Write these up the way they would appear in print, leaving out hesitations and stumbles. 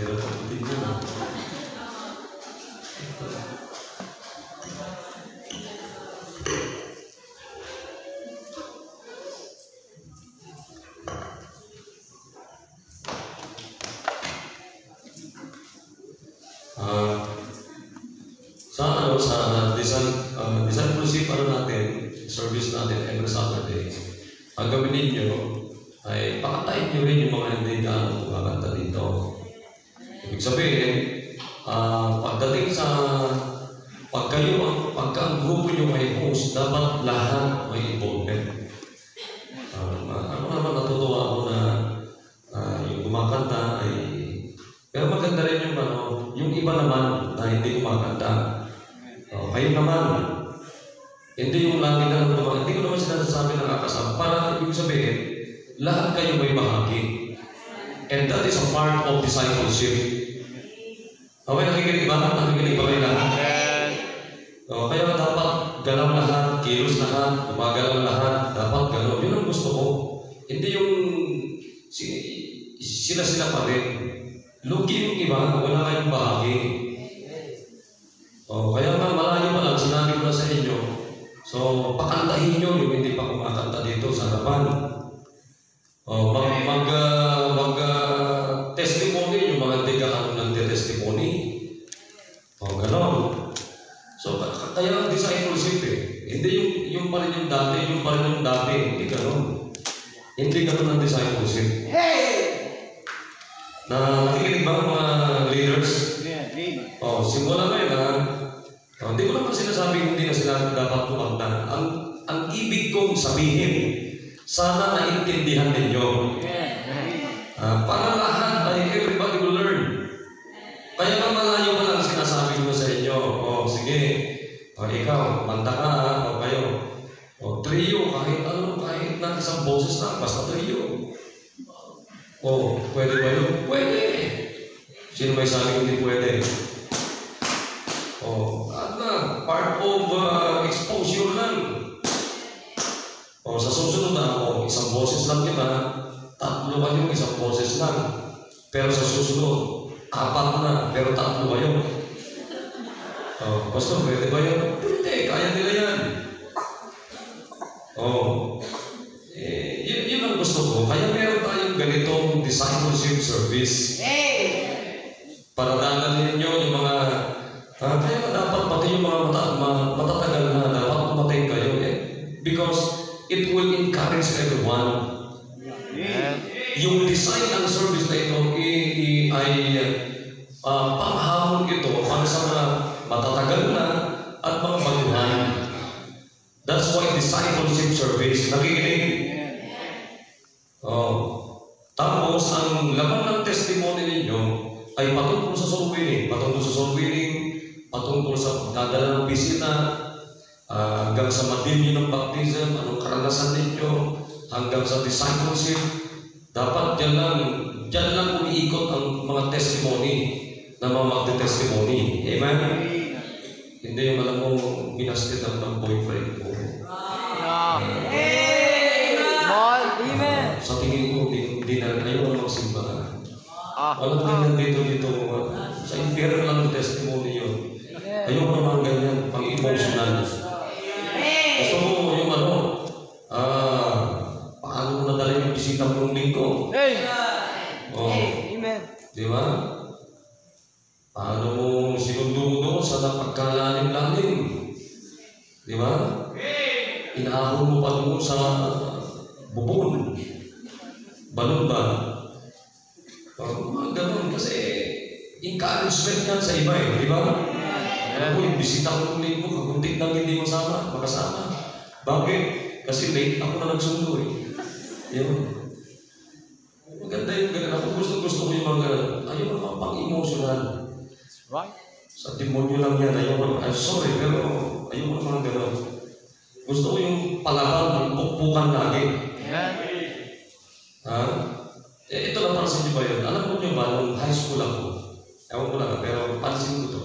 Meron pa puti dyan. Sa discipleship natin, service natin every Saturday, ang gawin ninyo ay pakantayin nyo rin yung mga hindi na kumakanta dito. Ibig sabihin, pagdating sa pagka ang grupo nyo may host, dapat lahat may involvement. Ano naman natutuwa ako na yung kumakanta ay, pero maganda rin yung iba naman na hindi kumakanta. Kayo naman, hindi yung lagi na lang naman, hindi ko naman sinasabi na kakasama. Para ibig sabihin, lahat kayo may bahagi. And that is a part of discipleship. Okay, nakikinig ba? Nakikinig ba kayo lahat? Kaya dapat galaw lahat, kilos lahat, gumagalaw lahat, dapat galaw. Yun ang gusto ko. Hindi yung sila pa rin. Lugi yung iba, wala kayong bahagi. Kaya nga malayo pa lang, sinabi ko na sa inyo. So, pakantahin nyo yung hindi pa kumakanta dito sa harapan. Mag-testimony yung mga hindi ka nag-testimony. Ganon. So, kaya discipleship Hindi yung pa rin yung dati, hindi ganon. Hindi ganon ang discipleship. Na nakikinig ba mga leaders? Simula ngayon hindi ko naman sinasabing hindi na sila dapat kumanta. Ang ibig kong sabihin, sana naintindihan ninyo. Para lahat ay everybody will learn. Kaya nga malayo pa lang sinasabi ko sa inyo. Sige, ikaw, manta ka kayo. Trio, kahit na isang boses lang, basta trio. Pwede ba yun? Pwede. Sino may sabi kung hindi pwede? Part of exposure lang. Sa susunod isang boses lang yun tatlo ba yung isang boses lang. Pero sa susunod, 4 na, pero 3 ba yun? Pastor, pwede ba yun? Pwede, kaya nila yan. Yun ang gusto ko. Kaya meron tayong ganitong discipleship service. Para dadalhin nyo yung mga kaya dapat pati yung mga matatagal na dapat tumatay kayo because it will encourage everyone. Yung design ng service na ito ay panghamon ito para sa mga matatagal na at mga baguhan. That's why discipleship service. Nakikinig? Tapos, ang laman ng testimony ninyo ay patungkol sa soul winning. Patungkol sa pagdadala ng bisita, hanggang sa madinyo ng baptism, anong karanasan ninyo, hanggang sa discipleship. Dapat dyan lang umiikot ang mga testimony na mga magte-testimony. Amen? Hindi yung alam mo, binasted ng boyfriend ko. Amen! Sa tingin ko, hindi na ayaw na magsimba. Walang ganyan dito. Sa imperial lang ang testimony yun. Ayoko naman ganyan, pang-emotional. Gusto mo yung paano mo nadala yung bisita mo ng linggo? Amen. Di ba? Paano mo sinundo doon sa napagkalalim-lalim? Di ba? Inaahon mo pa doon sa bubon. Balon ba? Ganun kasi encouragement yan sa iba di ba? Yung bisita ko ng linggo, kaguntik lang hindi makasama. Bakit? Kasi late ako na nagsundo Yun. Maganda yung ganun. Ako gusto ko yung mga ayaw naman pang-emotional. Right? Sa demonyo lang yan. I'm sorry, pero ayaw naman ganun. Gusto ko yung palaban, yung pukpukan lagi. Ito lang para sa inyo ba yun? Alam mo nyo ba, nung high school ako, ewan ko lang, pero pansin ko to.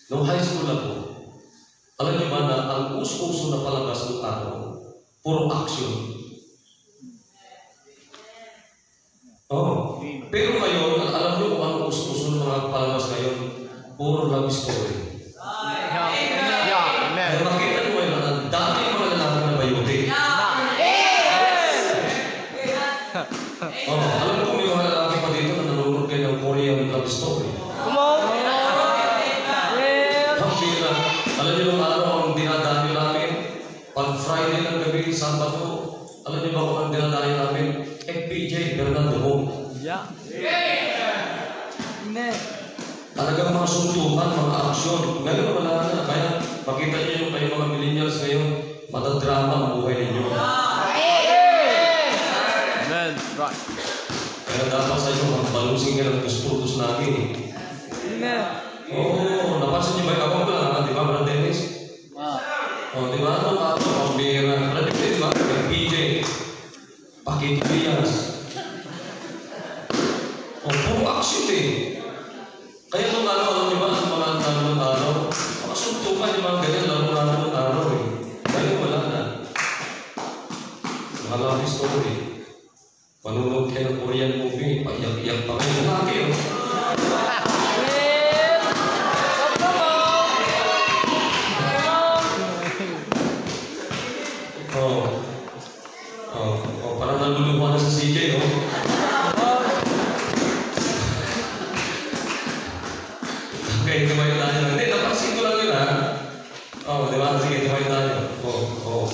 Nung high school ako, alam nyo ba na ang uso-uso na palabas ng araw, puro action. Oh. Pero ngayon, alam niyo kung ano uso-uso ng mga palabas ngayon? Puro love story. Yeah. Amen. Kaya makita niyo ngayon, ang dami yung mga lalaki na bayuti. Oh, alam mo may mga lalaki pa dito na nanonood kayo ng Korean love story. Come on. Yeah. Hapila. Alam niyo nung araw ang dinadayo namin, pag Friday ng gabi, Sabado, alam niyo ba kung ang dinadayo namin? FPJ, Bernardo Home. Yeah. Amen. Talagang mga suntukan, mga aksyon. Ngayon wala na. Kaya makita niyo yung kayo mga millennials ngayon, matadrama ang buhay ninyo. Amen. Right. Kaya dapat sa inyo, magbalusin ka ng gusto-gusto namin. Amen. Oo, napansin niyo ba yung ako ba? Di ba, Brad Dennis? O, di ba? Ano ka ito? Pambira. Brad Dennis, di ba? PJ. Pakitilias. O, puro action eh. Kaya nung alam niyo ba, ang mga naman araw, makasuntukan yung mga ganyan, laro ng araw eh. Kaya wala na. Mga love story. Manunod kayo ng Korean movie, paiyak-iyak pa kayo. Laki yun. Parang naluluwa na sa CJ, no? Okay, tumayo tayo. Hindi, napansin ko lang yun, ha? Oo, di ba? Sige, tumayo tayo. Oo.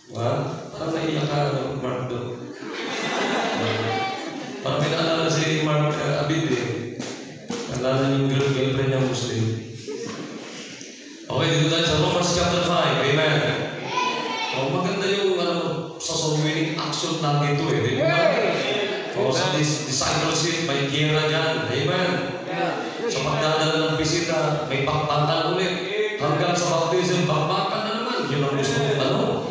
Diba? Parang naiyak ka, Mark, doon. Parang may naalala si Mark Abid, eh. Naalala yung girlfriend niya Muslim. Okay, dito tayo sa Romans chapter 5. Amen. Maganda yung sa winning action natin ito, eh. Di ba? Sa discipleship, may kira dyan. Amen. Sa pagdadala ng bisita, may pakpakan ulit. Hanggang sa baptism, pakpakan na naman. Yun ang gusto ko,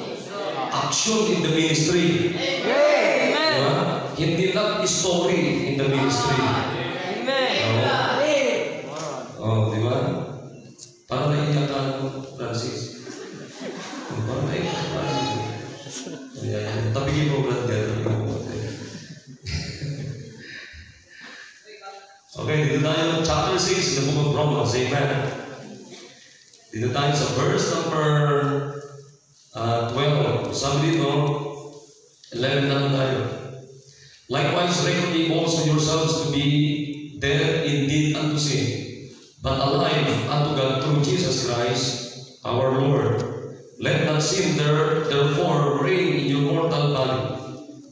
action in the ministry. Amen. Diba? Hindi lang story in the ministry. Amen. Di ba? Parang naiyak ka, Francis. Parang naiyak ka, Francis. Tabigin mo, Brad. Okay, dito tayo, chapter 6, the book of Romans. Amen. Dito tayo sa verse number 12. Sabi dito, 11 na lang tayo. Likewise, reckon ye also yourselves to be dead indeed unto sin, but alive unto God through Jesus Christ, our Lord. Let not sin therefore reign in your mortal body,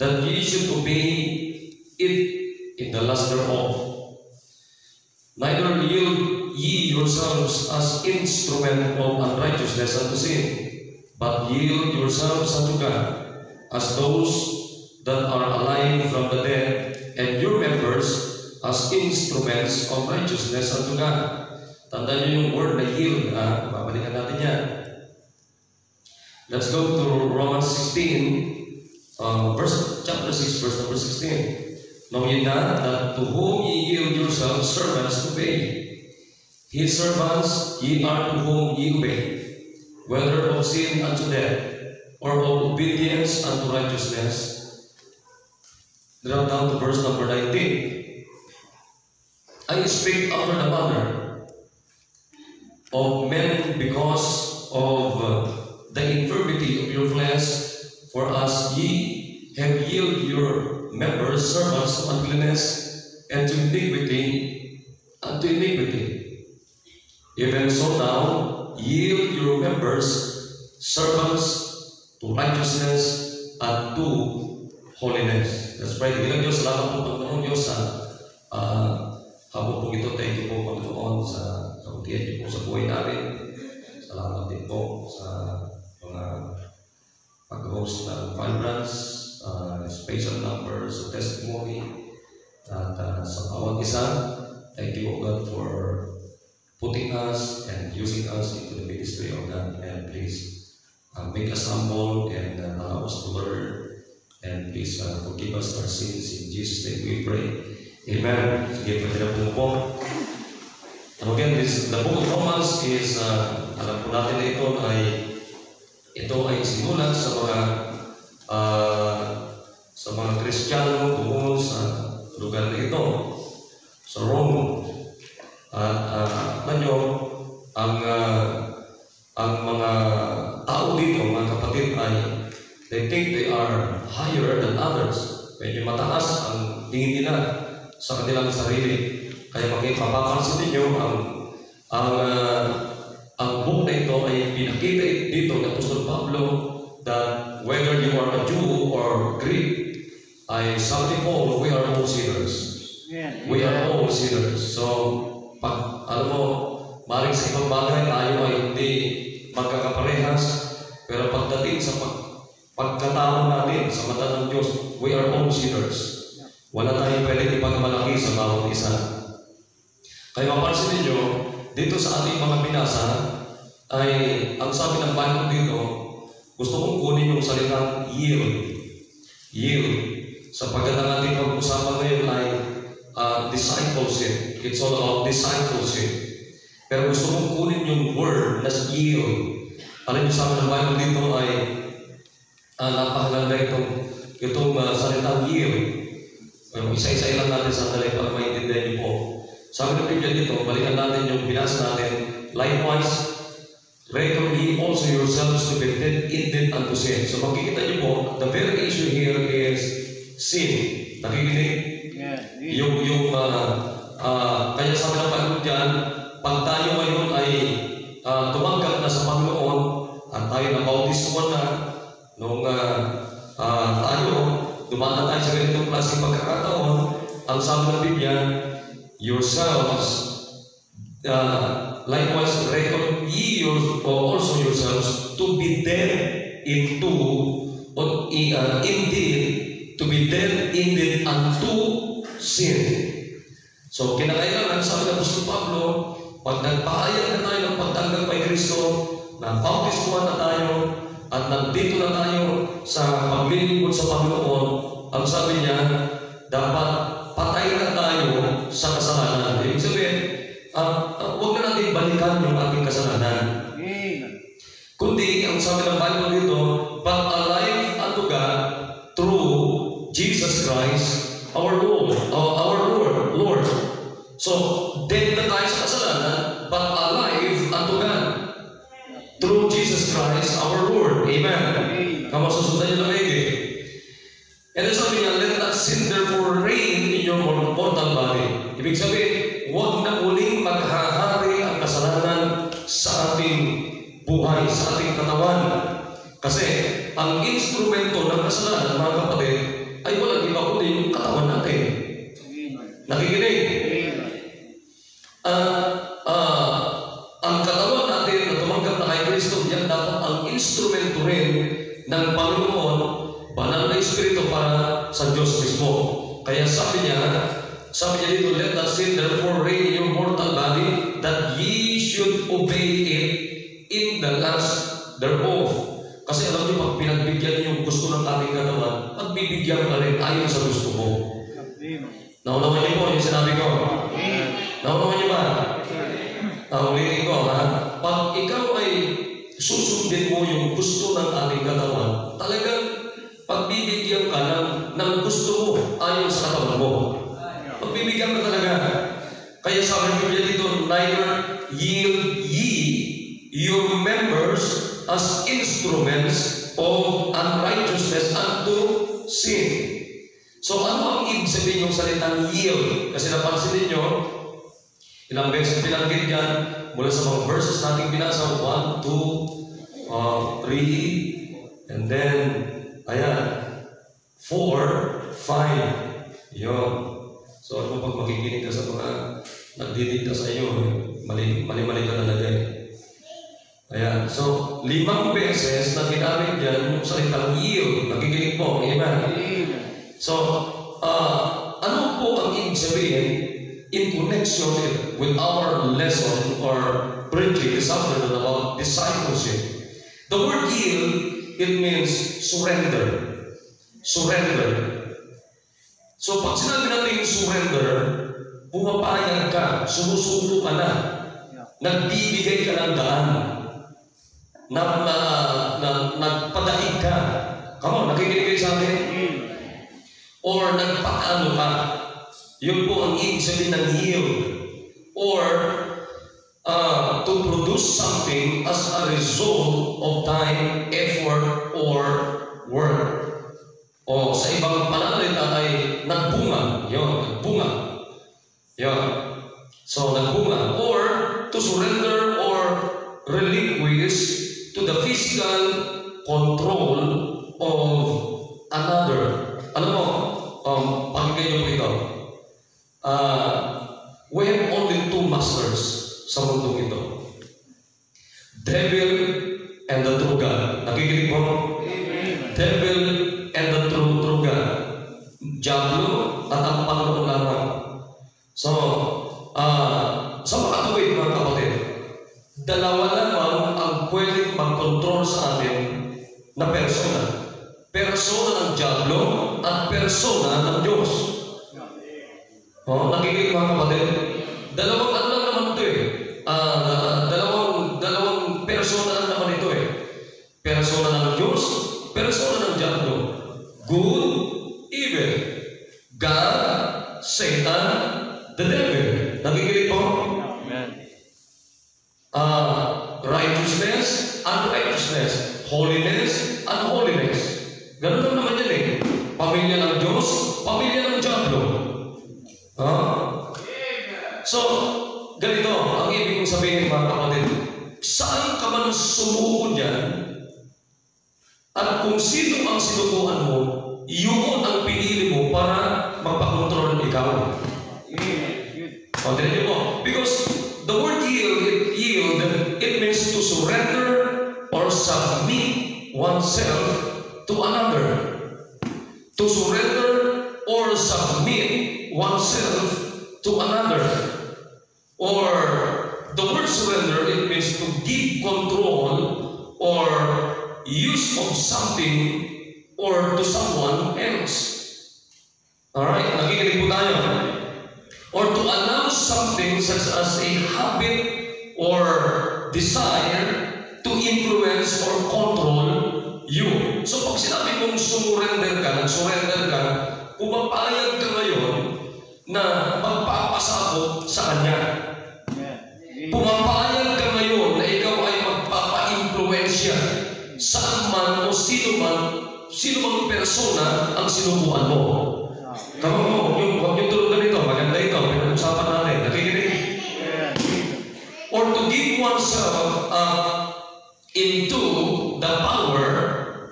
that ye should obey it in the lust thereof. Neither yield ye yourselves as instrument of unrighteousness unto sin, but yield yourselves unto God, as those that are alive from the dead, and your members as instruments of righteousness unto God. Tandaan niyo yung word na yield, babalikan natin yan. Let's go to Romans 16, chapter 6, verse number 16. Know ye not that to whom ye yield yourselves servants to obey, his servants ye are to whom ye obey, whether of sin unto death, or of obedience unto righteousness. Drop down to verse number 19. I speak after the manner of men because of the infirmity of your flesh, for as ye have yielded your members servants to uncleanness and to iniquity, even so now yield your members servants to righteousness and to holiness. Let's pray. Ilang Diyos, salamat po Panginoon Diyos sa habang po ito. Thank you po Panginoon sa kabutihan niyo po sa buhay namin. Salamat din po sa mga pag-host ng conference, special numbers of testimony, at sa bawat isa. Thank you, God, for putting us and using us into the ministry of God. And please make us humble and allow us to learn. And please forgive us our sins. In Jesus' name we pray. Amen. Sige, pwede na po. And again, the book of Romans is, alam po natin na ito ay simulan sa mga sa mga Kristiyano doon sa lugar na ito, sa Rome. At ang mga tao dito, mga kapatid, ay they think they are higher than others. Medyo mataas ang tingin nila sa kanilang sarili. Kaya mapapansin ninyo ang book na ito ay pinakita dito ng Apostol Pablo that whether you are a Jew or Greek, ay sabi po, we are all sinners. We are all sinners. So, pag, alam mo, maring sa ibang bagay, tayo ay hindi magkakaparehas. Pero pagdating sa pagkatao natin sa mata ng Diyos, we are all sinners. Wala tayong pwedeng ipagmalaki sa bawat isa. Kaya mapansin ninyo, dito sa ating mga binasa, ay ang sabi ng Bible dito, gusto kong kunin yung salitang yield. Yield. Sapagkat ang ating pag-usapan ngayon ay discipleship. It's all about discipleship. Pero gusto kong kunin yung word na yield. Alam niyo sa amin ng Bible dito ay napakaganda itong salitang yield. Isa-isa lang natin sandali para maintindihan niyo po. Sabi ng Biblia dito, balikan natin yung binasa natin. Likewise, reckon ye also yourselves to be dead indeed unto sin. So makikita niyo po, the very issue here is sin. Nakikinig? Kaya sabi ng Bible dyan, pag tayo ngayon ay tumanggap na sa Panginoon at tayo nabautismuhan na nung tayo dumaan tayo sa ganitong klaseng pagkakataon, ang sabi ng Biblia, yourselves likewise reckon ye also yourselves to be dead indeed to be dead indeed unto sin. So kinakailangan, sabi ng Apostol Pablo, pag nagpahayag na tayo ng pagtanggap kay Kristo, nabautismuhan na tayo, at nandito na tayo sa paglilingkod sa Panginoon, ang sabi niya, dapat patay na tayo sa kasalanan. Ibig sabihin, huwag na natin balikan yung ating kasalanan. Kundi, ang sabi ng Bible dito, but alive unto God through Jesus Christ, our Lord. So, dead na tayo sa kasalanan, but alive unto God through Jesus Christ, our Lord. Amen. Kamasusundan niyo lang and then sabi niya, let that sin therefore reign in your mortal body. Ibig sabihin, huwag na uling maghahari ang kasalanan sa ating buhay, sa ating katawan. Kasi ang instrumento ng kasalanan, mga kapatid, ay walang iba kundi yung katawan natin. Nakikinig? Ang katawan natin na tumanggap na kay Kristo, yan dapat ang instrumento rin ng Panginoon, banal na Espiritu para sa Diyos mismo. Kaya sabi niya dito, let that sin therefore reign in your mortal body, that ye should obey it in the lust thereof. Kasi alam niyo, pag pinagbigyan niyo yung gusto ng ating katawan, pagbibigyan ka rin ayon sa gusto mo. Naunawan niyo po yung sinabi ko. Naunawan niyo ba? Ulitin ko, ha? Pag ikaw ay susundin mo yung gusto ng ating katawan, talagang pagbibigyan ka ng gusto mo ayon sa katawan mo. Pagbibigyan ka talaga. Kaya sabi ng Biblia dito, neither yield ye your members as instruments of unrighteousness unto sin. So ano ang ibig sabihin yung salitang yield? Kasi napansin ninyo, ilang beses binanggit yan mula sa mga verses nating binasa, 1, 2, 3, and then, ayan, 4, 5. Yun. So ano pag makikinig ka sa mga nagdidikta sa iyo, mali-mali ka talaga eh. Ayan. So, 5 beses na ginamit yan yung salitang yield. Nakikinig po. Amen. So, ano po ang ibig sabihin in connection with our lesson or preaching this afternoon about discipleship? The word yield, it means surrender. Surrender. So, pag sinabi natin surrender, pumapayag ka, sumusuko ka na, nagbibigay ka ng daan, nagpadaig ka. Come on, nakikinig kayo sa atin? or nagpaano ka. Yun po ang ibig sabihin ng yield. Or to produce something as a result of time, effort, or work. O sa ibang pananalita ay nagbunga. Yun, nagbunga. Yun. So, nagbunga. Or to surrender or relinquish to the physical control of another. Alam mo, pakinggan niyo po ito. We have only two masters sa mundong ito. Devil and the true God. Nakikinig po? Devil and the true God. Diablo at ang Panginoon lamang. So, sa makatuwid mga kapatid, dalawa lamang ang pwedeng mag-control sa atin na persona. Persona ng Diablo at persona ng Diyos. Nakikinig mga kapatid? Dalawang ano lang naman ito eh. Dalawang persona lang naman ito eh. Persona ng Diyos, persona ng Diablo. Good, evil. God, Satan, the devil. Nakikinig po? Amen. Righteousness, unrighteousness. Holiness, unholiness. Ganun lang naman yan eh. Pamilya ng Diyos, pamilya ng Diablo. So, ganito, ang ibig kong sabihin mga kapatid, saan ka man sumuko dyan, at kung sino ang sinukuhan mo, yun ang pinili mo para magpakontrol ikaw. Tignan niyo po. Because the word yield, it means to surrender or submit oneself to another. To surrender or submit oneself to another. Or the word surrender, it means to give control or use of something or to someone else. Alright, nakikinig po tayo. Or to allow something such as a habit or desire to influence or control you. So pag sinabi mong surrender ka, nag-surrender ka, pumapayag ka ngayon na magpapasakot sa Kanya. Pumapayag ka ngayon na ikaw ay magpapa-influensya saan man o sino mang persona ang sinubuan mo. Tama mo, huwag yung tulog na nito, maganda ito, pinag-usapan natin, nakikinig. Or to give oneself into the power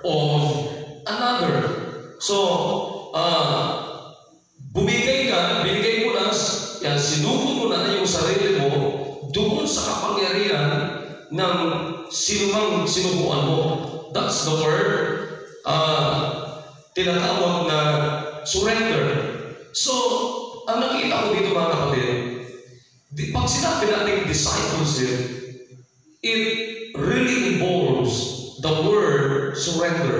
of another. So, binigay mo na, sinuko mo na yung sarili mo doon sa kapangyarihan ng sinumang sinubuan mo. That's the word tinatawag na surrender. So, ang nakita ko dito mga kapatid, pag sinabi natin discipleship, it really involves the word surrender.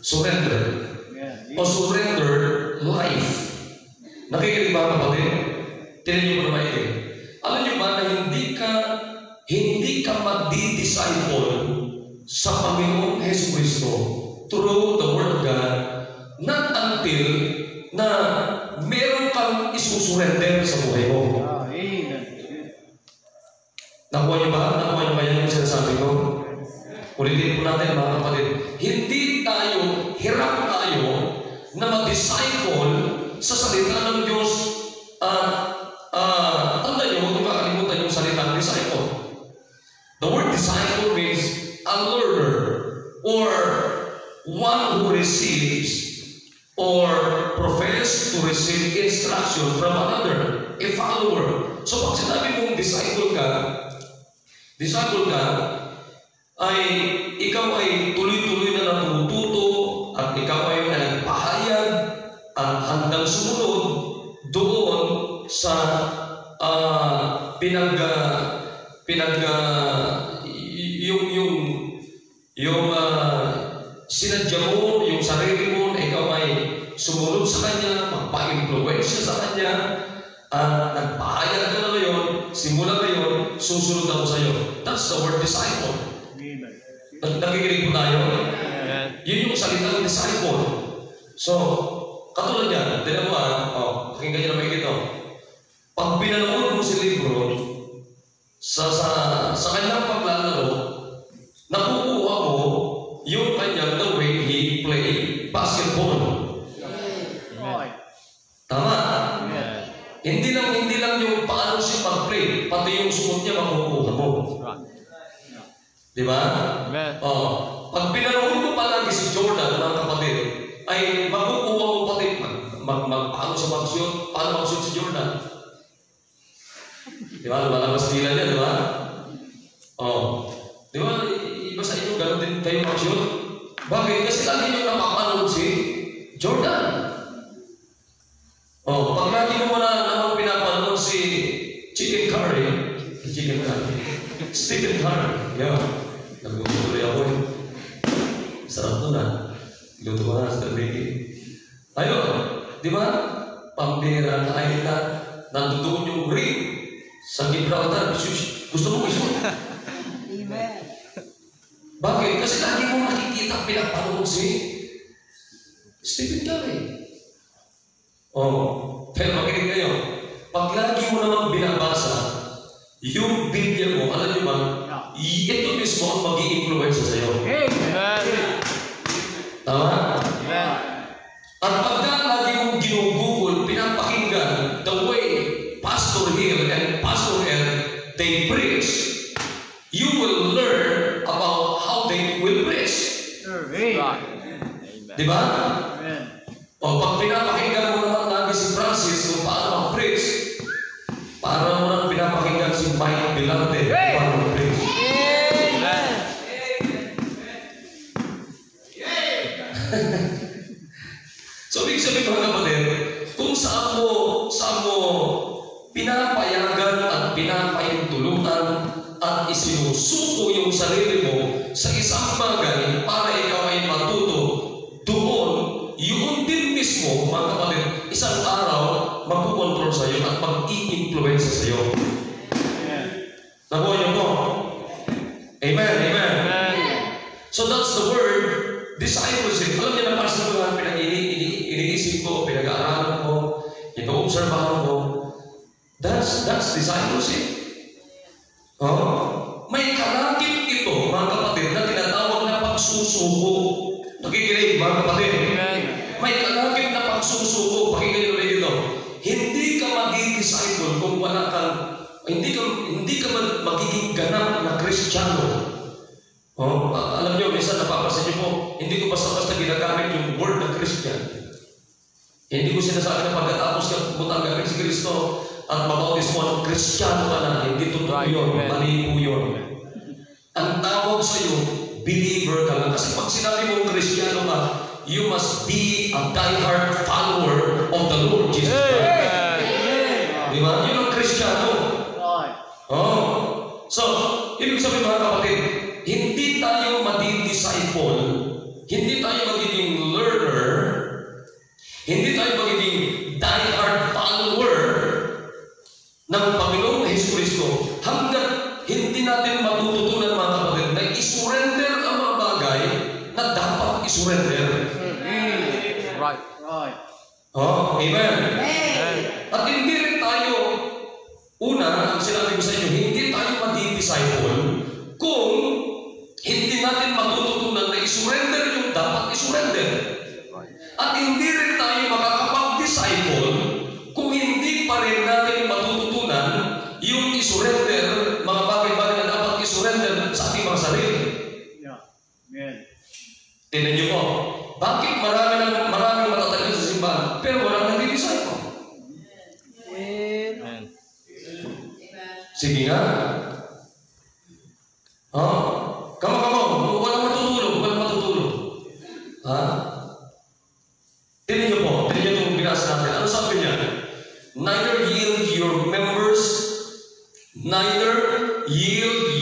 Surrender. O surrender life. Nakikinig ba kapatid? Tinan niyo po naman ito. Alam niyo ba na hindi ka magdi-disciple sa Panginoong Hesus Kristo through the Word of God, not until na meron kang isusurrender sa buhay mo. Nakuha niyo ba? Nakuha niyo ba yan yung sinasabi ko? Ulitin po natin mga kapatid. Hindi tayo, hirap tayo na mag-disciple sa salita ng Diyos. Tanda niyo, huwag makakalimutan yung salita ng disciple. The word disciple means a learner or one who receives or profess to receive instruction from another, a follower. So pag sinabi mong disciple ka, ay ikaw ay tuloy-tuloy na natututo at ikaw ay nagpahayag at handang sumunod doon sa sinadya mo, yung sarili mo na ikaw ay sumunod sa Kanya, magpa-influensya sa Kanya, at nagpahayag ka na ngayon, simula ngayon, susunod ako sa iyo. That's the word disciple. Nakikinig po tayo? Yun yung salita ng disciple. So, katulad yan, tignan mo pakinggan nyo na may ito. Pag pinanood mo si libro, sa kanyang paglalaro, nakukuha mo yung kanyang the way he played basketball. Tama? Hindi lang yung paano siya mag-play, pati yung suot niya makukuha mo. Di ba? Pag pinanood mo palagi si Jordan, mga kapatid, ay makukuha mo pati paano siya mag-shoot, paano mag-shoot si Jordan. Di ba? Lumalabas nila niya, di ba? Di ba? Iba sa inyo, gano'n din kayo mag-shoot. Bakit? Kasi lagi nyo napapanood si Jordan. Pag lagi mo naman pinapanood si Stephen Curry, yeah. Nagluto ako eh. Sarap nun Luto ko na sa Becky. Ayun, di ba? Pambira na ayun na, nandoon yung ring sa Gibraltar. Gusto mo isot? Amen. Bakit? Kasi lagi mo nakikita pinapanood si Stephen Curry. Pero makinig kayo. Pag lagi mo naman binabasa yung Biblia mo, alam niyo ba, ito mismo ang mag-i-influence sa'yo. Tama? At pagka lagi mong ginugugol, pinapakinggan the way Pastor Hill and Pastor Ed, they preach, you will learn about how they will preach. Diba? Pag pinapakinggan mo naman lagi si Francis kung paano mag-preach, para mo nang pinapakinggan si Mike Bilante paano mag-preach. So, ibig sabihin mga kapatid, kung saan mo pinapayagan at pinapahintulutan at isinusuko yung sarili mo sa isang bagay para ikaw ay matuto doon, yun din mismo, mga kapatid, isang araw magkukontrol sa iyo at mag-i-influence sa iyo. Nakuha niyo po? Amen, amen. So that's the word, discipleship. Alam niyo na pastor ko, iniisip ko, pinag-aaralan ko, ino-observahan ko. That's discipleship. May kalakip ito, mga kapatid, na tinatawag na pagsusuko. Nakikinig, mga kapatid. May kalakip na pagsusuko. Pakinggan nyo dito. Hindi ka mag-i-disciple kung wala kang, hindi ka magiging ganap na Kristiyano. Alam nyo, minsan napapasin nyo po, hindi ko basta-basta ginagamit yung word na Christian. Hindi ko sinasabi na pagkatapos ka butanggapin si Kristo at mabautis mo ang Kristiyano ka na, hindi totoo yun, mali po yun. Ang tawag sa iyo, believer ka lang. Kasi pag sinabi mo Kristiyano ka, you must be a diehard follower of the Lord Jesus Christ. Di ba? Yun ang Kristiyano. So, ibig sabihin mga kapatid, hindi tayo madi-disciple, hindi tayo magiging learner, hindi tayo magiging diehard follower ng Panginoong Jesucristo hanggat hindi natin matututunan mga kapatid na isurrender ang mga bagay na dapat isurrender. Right. Amen. At hindi rin tayo, una, ang sinabi ko sa inyo, hindi tayo madi-disciple kung hindi natin matututunan na isurrender yung dapat isurrender. At hindi rin tayo makakapag-disciple kung hindi pa rin natin matututunan yung isurrender, mga bagay-bagay na dapat isurrender sa ating mga sarili. Tingnan niyo po, bakit maraming matatagal sa simbahan pero walang nag-disciple? Sige nga. Kamo, walang matutulog. Tingnan niyo po, tingnan niyo itong binasa natin. Ano sabi niya? Neither yield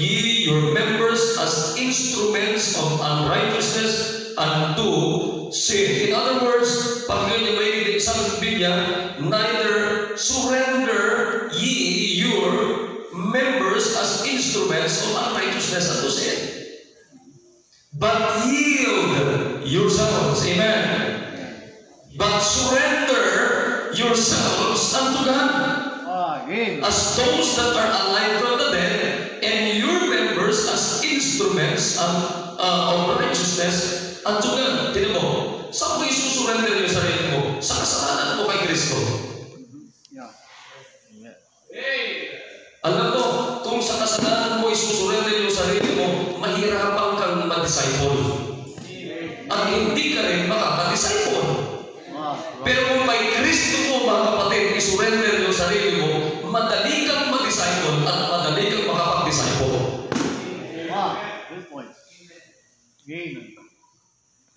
ye your members as instruments of unrighteousness unto sin. In other words, pag ganyan may isang Biblia, neither surrender ye your members as instruments of unrighteousness unto sin, but yield yourselves. Amen. but surrender yourselves unto God Amen. as those that are alive from the dead, and your members as instruments of righteousness unto God. Tinan mo, saan mo isusurrender yung sarili mo? Sa kasalanan mo kay Kristo. Yeah. Yeah. Alam mo, kung sa kasalanan mo isusurrender yung sarili mo, mahirapan kang mag-disciple. At hindi ka rin makaka-disciple. Pero kung may Kristo mo, mga kapatid, isurrender yung sarili mo, madali kang mag-disciple at madali kang makapag-disciple. Good point. Amen.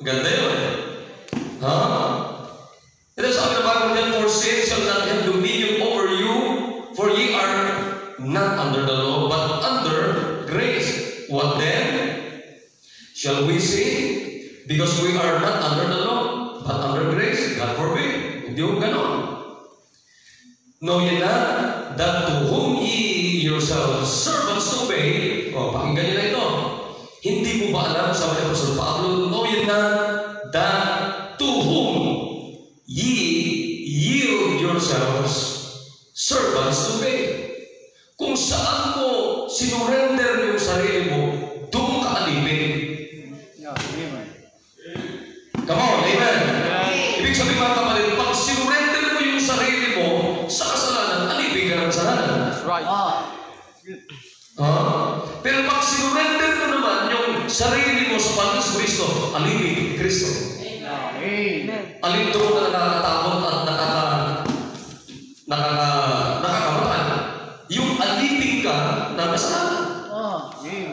Ganda yun. Ha? Ito sabi na Bible niyan, for sin shall not have dominion over you, for ye are not under the law, but under grace. What then? Shall we sin? Because we are not under the law, but under grace. God forbid. Hindi mo ganon. Know ye not that to whom ye yourselves servants obey? Pakinggan niyo na ito. Hindi mo ba alam, sabi ni Apostol Pablo, know ye not that to whom ye yield yourselves servants obey? Kung saan mo sinurrender yung sarili mo, doon ka alipin. Yeah. Amen. Come on, amen. Ibig sabihin mga kapatid, pag sinurrender mo yung sarili mo sa kasalanan, alipin ka ng kasalanan. That's right. Good. Pero pag sinurrender mo naman yung sarili mo sa Panginoon Kristo, alipin Kristo. Amen. Alin doon na nakakatakot at nakakabahan, yung alipin ka ng kasalanan. Amen.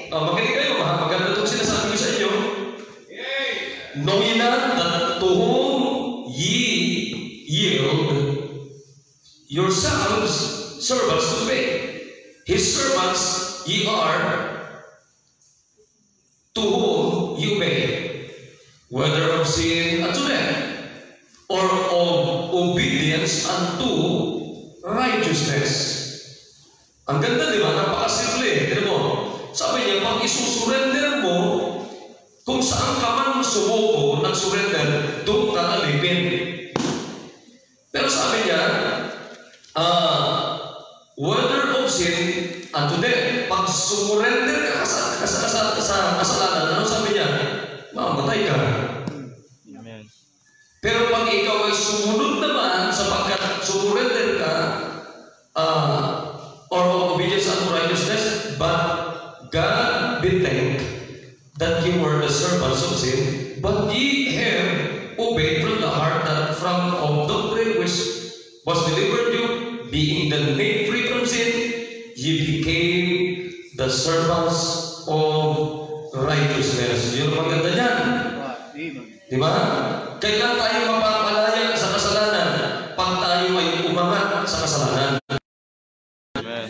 Makinig kayo, maganda itong sinasabi ko sa inyo. Know ye not that to whom ye yield yourselves servants to obey? His servants ye are, to whom ye obey, whether of sin unto death, or of obedience unto righteousness. Ang ganda, di ba? Napakasimple. Tignan mo. Sabi niya, pag isusurrender mo, kung saan ka man sumuko, nag-surrender, doon ka alipin. Pero sabi niya, whether of sin unto death, pag sumurrender ka sa kasalanan, ano sabi niya? Mamatay ka. Amen. Pero pag ikaw ay sumunod naman, sapagkat sumurrender ka, or obedience unto righteousness, but God be thanked that ye were the servants of sin, but ye have obeyed from the heart that from of doctrine which was delivered you, being then made free from sin, ye became the servants of righteousness. Yun ang maganda niyan. Di ba? Kailan tayo mapapalaya sa kasalanan? Pag tayo ay umangat sa kasalanan. Amen.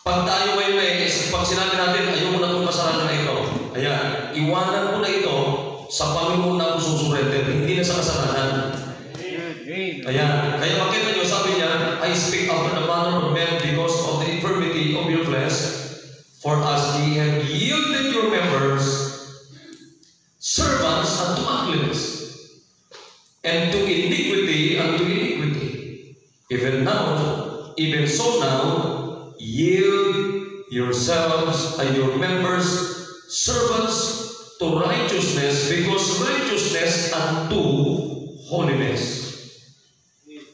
Pag tayo ay pag sinabi natin, ayaw mo na itong kasalanan na ito, ayan, iwanan mo na ito sa Panginoon na ako susurrender, hindi na sa kasalanan. Ayan, kaya makita nyo, sabi niya, I speak after the manner of men because of the infirmity of your flesh, for as ye have yielded your members servants unto uncleanness, and to iniquity unto iniquity, even so now, yield yourselves and your members servants to righteousness, because righteousness unto holiness.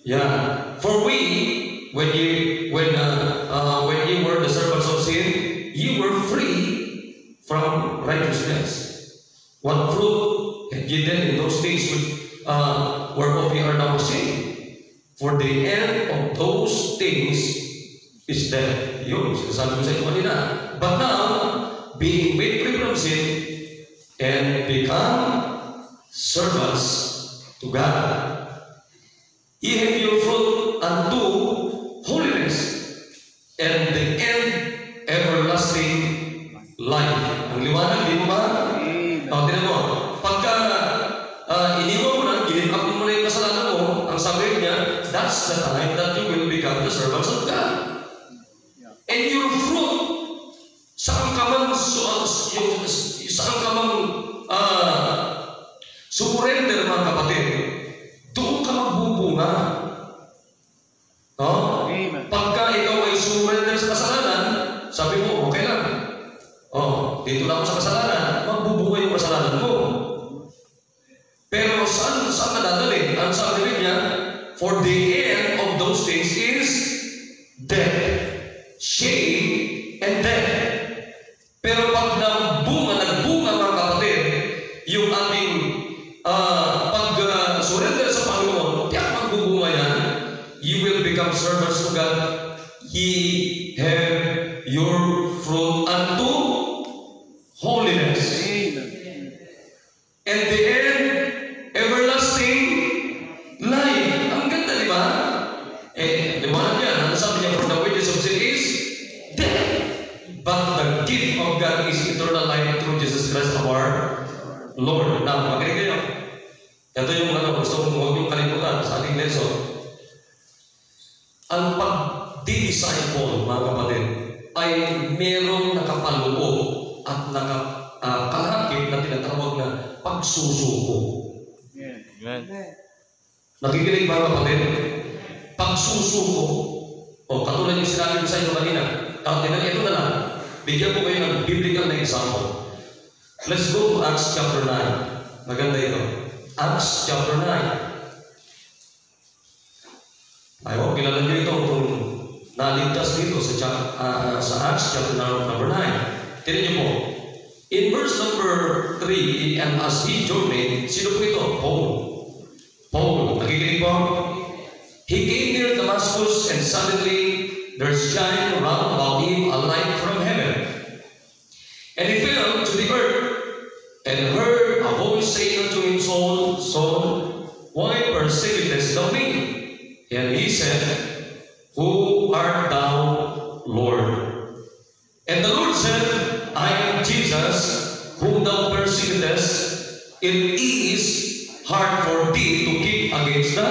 Yeah, for when ye were the servants of sin, ye were free from righteousness. What fruit had ye then in those days whereof ye are now ashamed? For the end of those things is death. Yun, sinasabi ko sa inyo kanina. But now, being made free from sin and become servants to God, ye have your fruit unto holiness, and the end everlasting life. Ang liwanag, di mo ba? Tingnan mo, pagka iniwan mo na, ginip-up mo na yung kasalanan mo, ang sabi niya, that's the time that you will become the servants of God. And your fruit, saan ka man sumurrender, mga ka. Oh? Amen. Pagka ikaw ay surrender sa kasalanan, sabi mo, okay lang. Oh, dito na ako sa kasalanan, magbubuhay yung kasalanan mo. Pero saan nadadali? Ang sabi niya, for the end of those things is death, shame, and death. Pero pag nagbunga mga kapatid, yung ating pag-surrender sa Panginoon, tiyak magbubunga yan. You will become servants to God. Ye have your fruit unto holiness. And the end, everlasting life. Ang ganda, di ba? Liwanag yan. Ano sabi niya? For the wages of sin is death. But the gift of God is eternal life through Jesus Christ our Lord. Now, makinig kayo. Ito yung gusto kong huwag yung kalimutan sa ating lesson. Ang pag-disciple, mga kapatid, ay merong nakapaloob at nakakalakip na tinatawag na pagsusuko. Amen. Nakikinig ba, kapatid? Pagsusuko. O, katulad yung sinabi ko sa inyo kanina. Ito na lang. Bigyan ko kayo ng biblical na example. Let's go to Acts chapter 9. Maganda ito. Acts chapter 9. Ayaw, kilala nyo ito kung naligtas dito sa Acts chapter number 9. Tinan nyo po. In verse number 3, and as he journeyed, sino po ito? Paul. Nakikinig po? He came near Damascus, and suddenly there shined round about him a light from heaven. And he fell to the earth, and heard a voice saying unto him, Saul, Saul, why persecutest thou me? And he said, Who art thou, Lord? And the Lord said, I am Jesus, whom thou persecutest. It is hard for thee to kick against the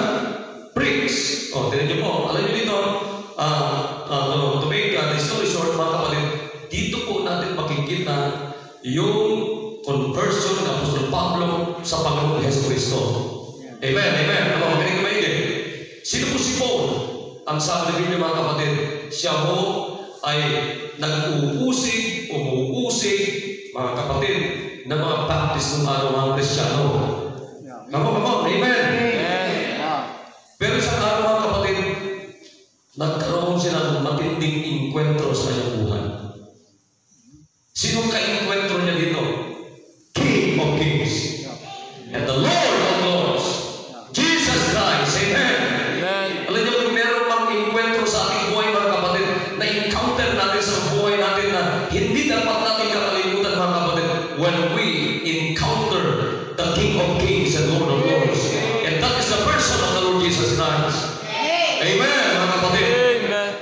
pricks. O, tinan niyo po, alam niyo dito, to make the story short, mga kapatid, dito po natin makikita yung conversion ng Apostol Pablo sa Panginoong Jesucristo. Amen, amen. Ano, makinig na maigi. Sino po si Paul? Ang sabi niyo, mga kapatid, siya po ay nag-uusig, umuusig, mga kapatid, ng mga baptist ng araw mga Kristiyano. Come on, amen. Pero sa araw, mga kapatid, nagkaroon sila ng matinding inkwentro sa kanyang buhay. Sino ka-inkwentro niya dito? King of Kings and the Lord of Lords, Jesus Christ. Amen. Alam niyo, kung meron mang inkwentro sa ating buhay, mga kapatid, na encounter natin sa buhay natin na hindi dapat natin kakalimutan, mga kapatid, when we encounter the King of Kings and Lord of Lords. And that is the person of the Lord Jesus Christ. Amen, mga kapatid.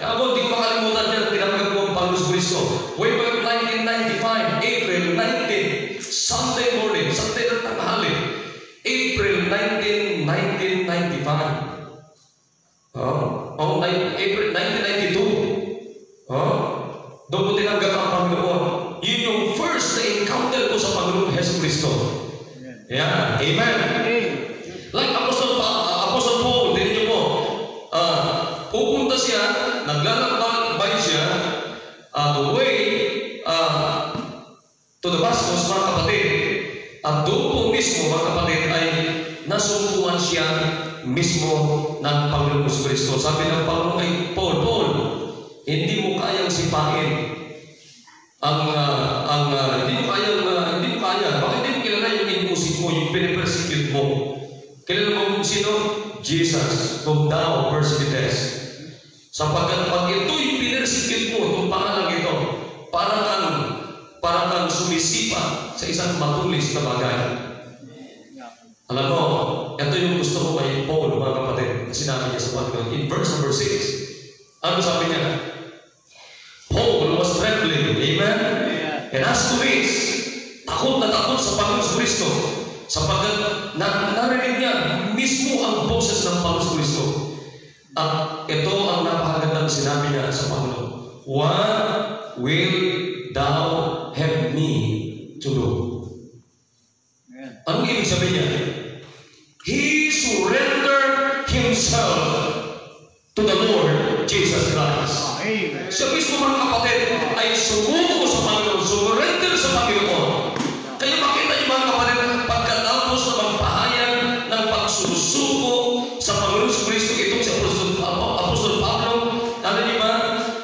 Ako, hindi ko makalimutan yan, tinanggap ko ang Panginoon Kristo. Way back 1995, April 19, Sunday morning, Sunday ng tanghali, April 19, 1995. April 1992. Doon ko tinanggap ang Panginoon. Yun yung first na encounter ko sa Panginoon Hesus Kristo. Yeah. Amen. Like Apostle Paul, din niyo po, pupunta siya, naglalakbay siya, the way to Damascus, mga kapatid. At doon po mismo, mga kapatid, ay nasumpuan siya mismo ng Panginoon Kristo. Sabi ng Panginoon kay Paul, hindi mo kayang sipain hindi mo kaya. Bakit hindi mo kilala yung inuusig mo, yung pinipersecute mo? Kilala mo sino? Jesus, whom thou persecutest. Sapagkat pag ito'y pinersecute mo, itong pangalang ito, parang kang sumisipa sa isang matulis na bagay. Alam mo, ito yung gusto ko kay Paul, mga kapatid, na sinabi niya sa Panginoon. In verse number 6, ano sabi niya? Paul was trembling, amen? And as to this, takot na takot sa Panginoon Kristo, sapagkat narinig niya mismo ang boses ng Panginoon Kristo. At ito ang napakagandang sinabi niya sa Panginoon. What will thou have me to do? Anong ibig sabihin niya? He surrendered himself to the Lord Jesus Christ. Amen. Siya mismo mga kapatid ay sumuko sa Panginoon, surrender sa Panginoon. Kaya makita niyo mga kapatid, pagkatapos na magpahayag ng pagsusuko sa Panginoon sa Kristo, itong si Apostol Pablo, ano niyo ba,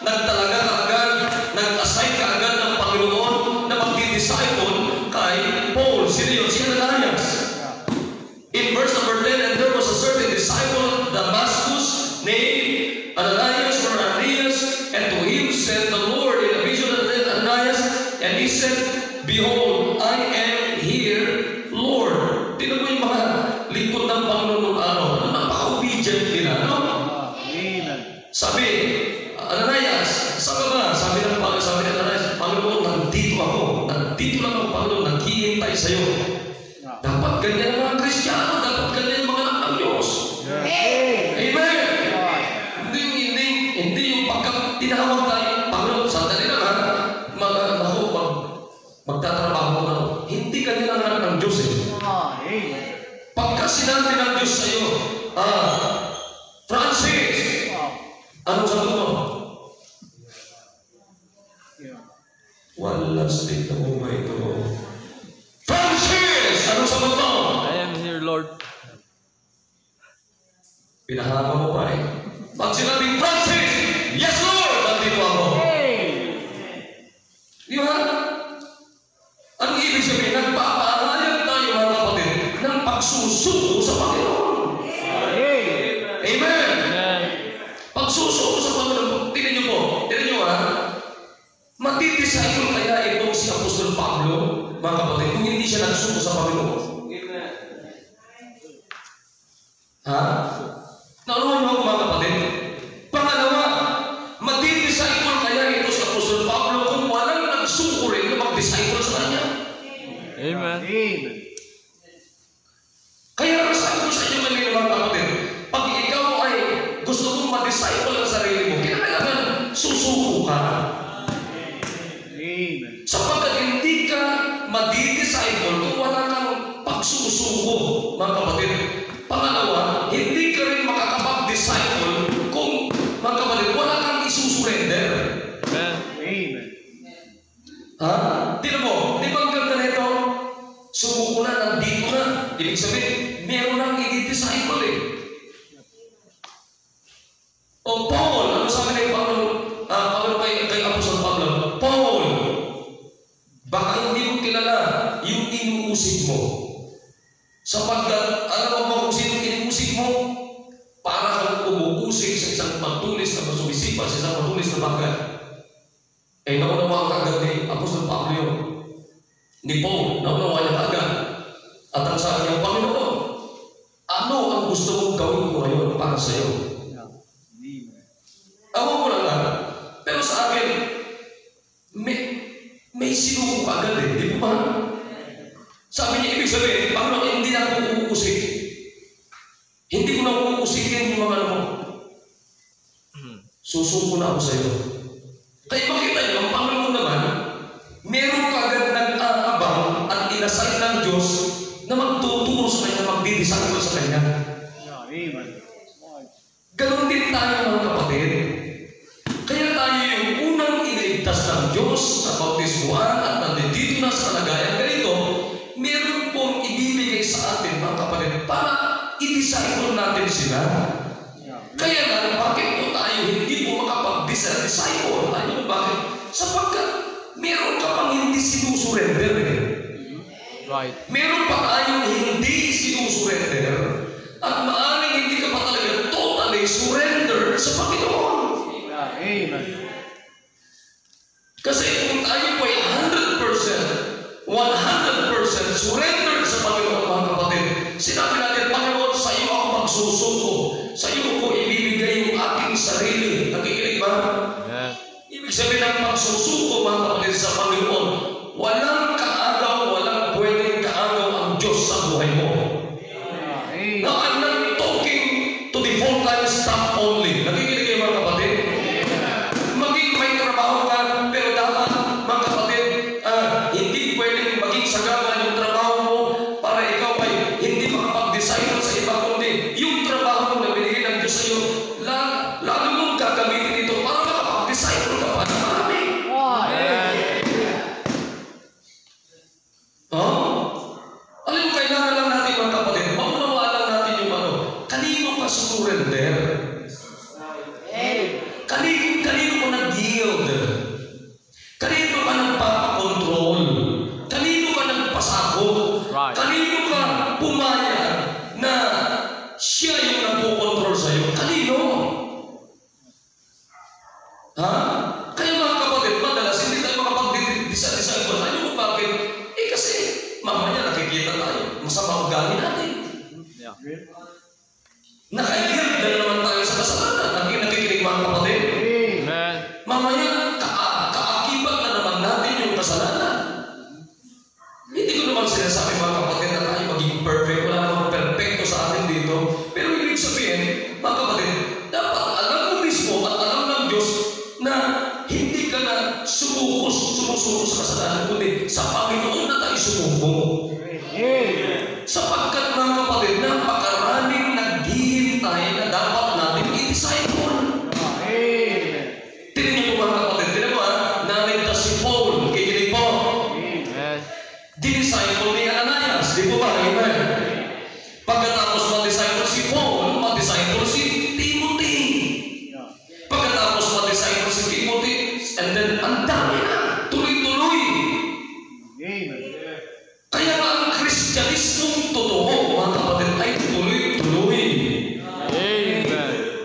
nagtalaga kaagad, nag-assign kaagad ng Panginoon na magdi-disciple kay Paul. Sino yun? Si Ananias. In verse number 10, and there was a certain disciple of Damascus named Ananias or Ananias, and to him said the Lord in a vision of Ananias, and he said, Behold, I am here, Lord. Tingnan mo yung mga lingkod ng Panginoon ng araw. Napaka-obedient nila, no? Amen. Sabi, Ananias, saan ka ba? Sabi ng Ananias, Panginoon, nandito ako. Nandito lang ako, Panginoon, naghihintay sa'yo. Dapat ganyan ang mga Kristiyano, dapat ganyan ang mga anak ng Diyos. Amen! Hindi yung pagka tinawag tayo, Panginoon, sandali lang ha, magtatrabaho mo na. Hindi ganyan ang anak ng Diyos eh. Pagka sinabi ng Diyos sa'yo, Francis, anong sagot mo? Walang state na buhay ito. Francis! Anong sagot mo? I am here, Lord. Pinahama mo pa eh. Pag sinabing Francis, yes Lord, nandito ako. Di ba? Anong ibig sabihin? Nagpapahayag tayo mga kapatid ng pagsusuko sa Panginoon. Amen! Pagsusuko sa Panginoon. Tingnan niyo po. Tingnan niyo ha. Matitisayon kaya itong si Apostol Pablo, mga kapatid, kung hindi siya nagsuko sa Panginoon. Ha? Naunawan mo mga kapatid? Pangalawa, matitisayon kaya ito si Apostol Pablo kung walang nagsuko rin na mag-disciple sa kanya. Amen. Kaya sabi ko sa inyo kanina mga kapatid, pag ikaw ay gusto mong ma-disciple ang sarili mo, kinakailangan susuko ka. Sapagkat hindi ka madi-disciple kung wala kang pagsusuko, mga kapatid. Pangalawa, hindi ka rin makakapag-disciple kung, mga kapatid, wala kang isusurrender. Amen. Ha? Tignan mo, di ba ang ganda nito? Sumuko na, nandito na. Ibig sabihin, meron nang i-disciple eh. O Paul, ano sabi ni Pablo kay Apostol Pablo? Paul, baka hindi mo kilala yung inuusig mo. Sapagkat, alam mo ba kung sino inuusig mo? Para kang umuusig sa isang matulis na masumisipa, sa isang matulis na bagay. Eh, naunawa ka agad ni Apostol Pablo yun. Ni Paul, naunawa niya agad. At ang sabi niya, Panginoon, ano ang gusto mong gawin ko ngayon para sa iyo? Awan ko lang lang. Pero sa akin, may sinuko ka agad eh. Di ba? Sabi niya, ibig sabihin, Panginoon, hindi na ako uusig. Hindi ko na uusigin yung mga ano mo. Susuko na ako sa iyo. Kaya makita niyo, ang Panginoon naman, meron kagad nag-aabang at inasal ng Diyos na magtuturo sa kanya, magdidisciple sa kanya. Ganon din tayo mga kapatid. Kaya tayo yung unang iniligtas ng Diyos sa bautismuan at nandito na sa kalagayan ganito, meron pong ibibigay sa atin mga kapatid para i-disciple natin sila. Kaya nga, bakit po tayo hindi po makapag-disciple? Ano ba bakit? Sapagkat meron ka pang hindi sinusurrender eh. Right. Meron pa tayong hindi sinusurrender at maaaring hindi ka pa talaga totally surrender sa Panginoon. Amen. Kasi kung tayo po ay 100% surrender sa Panginoon mga kapatid, sinabi natin, Panginoon, sa iyo ako magsusuko, sa iyo ko ibibigay yung aking sarili. Nakikinig ba? Yeah. Ibig sabihin ng pagsusuko mga kapatid sa Panginoon, walang kaagaw, walang pwedeng kaagaw ang Diyos sa buhay mo. Now, I'm not talking to the full-time staff only. Nakikinig kayo mga kapatid? Maging may trabaho ka, pero dapat mga kapatid, hindi pwedeng maging sagana yung trabaho mo para ikaw ay hindi makapag-disciple sa iba, kundi yung trabaho mo na binigay surrender? Kanino ko nag-yield? Kanino ka nagpapakontrol? Kanino ka nagpasakop? Right. Kanino ka pumayag na siya yung nagpo-control sa'yo? Kanino? Ha? Kaya mga kapatid, madalas hindi tayo makapag-decide kung ano kung bakit. Kasi mamaya nakikita tayo, masama ugali natin. Yeah. Nakaigil na naman tayo sa kasalanan. Nakikinig mga kapatid. Amen. Mamaya, kaakibat na naman natin yung kasalanan. Hindi ko naman sinasabi mga kapatid na tayo maging perfect. Wala namang perfecto sa atin dito. Pero ibig sabihin, mga kapatid, dapat alam mo mismo at alam ng Diyos na hindi ka na sumusuko sa kasalanan, kundi sa Panginoon na tayo sumuko. Sapagkat mga kapatid, napakaraming naghihintay na dapat natin i-disciple. Tingnan niyo po mga kapatid, tingnan mo naligtas si Paul, kikinig po. Amen. Di-disciple ni Ananias, di po ba? Amen. Pagkatapos ma-disciple si Paul, ma-disciple si Timothy. Pagkatapos ma-disciple si Timothy, and then ang dami na, tuloy-tuloy. Kaya nga ang Kristyanismong totoo, mga kapatid, ay tuloy-tuloy. Amen.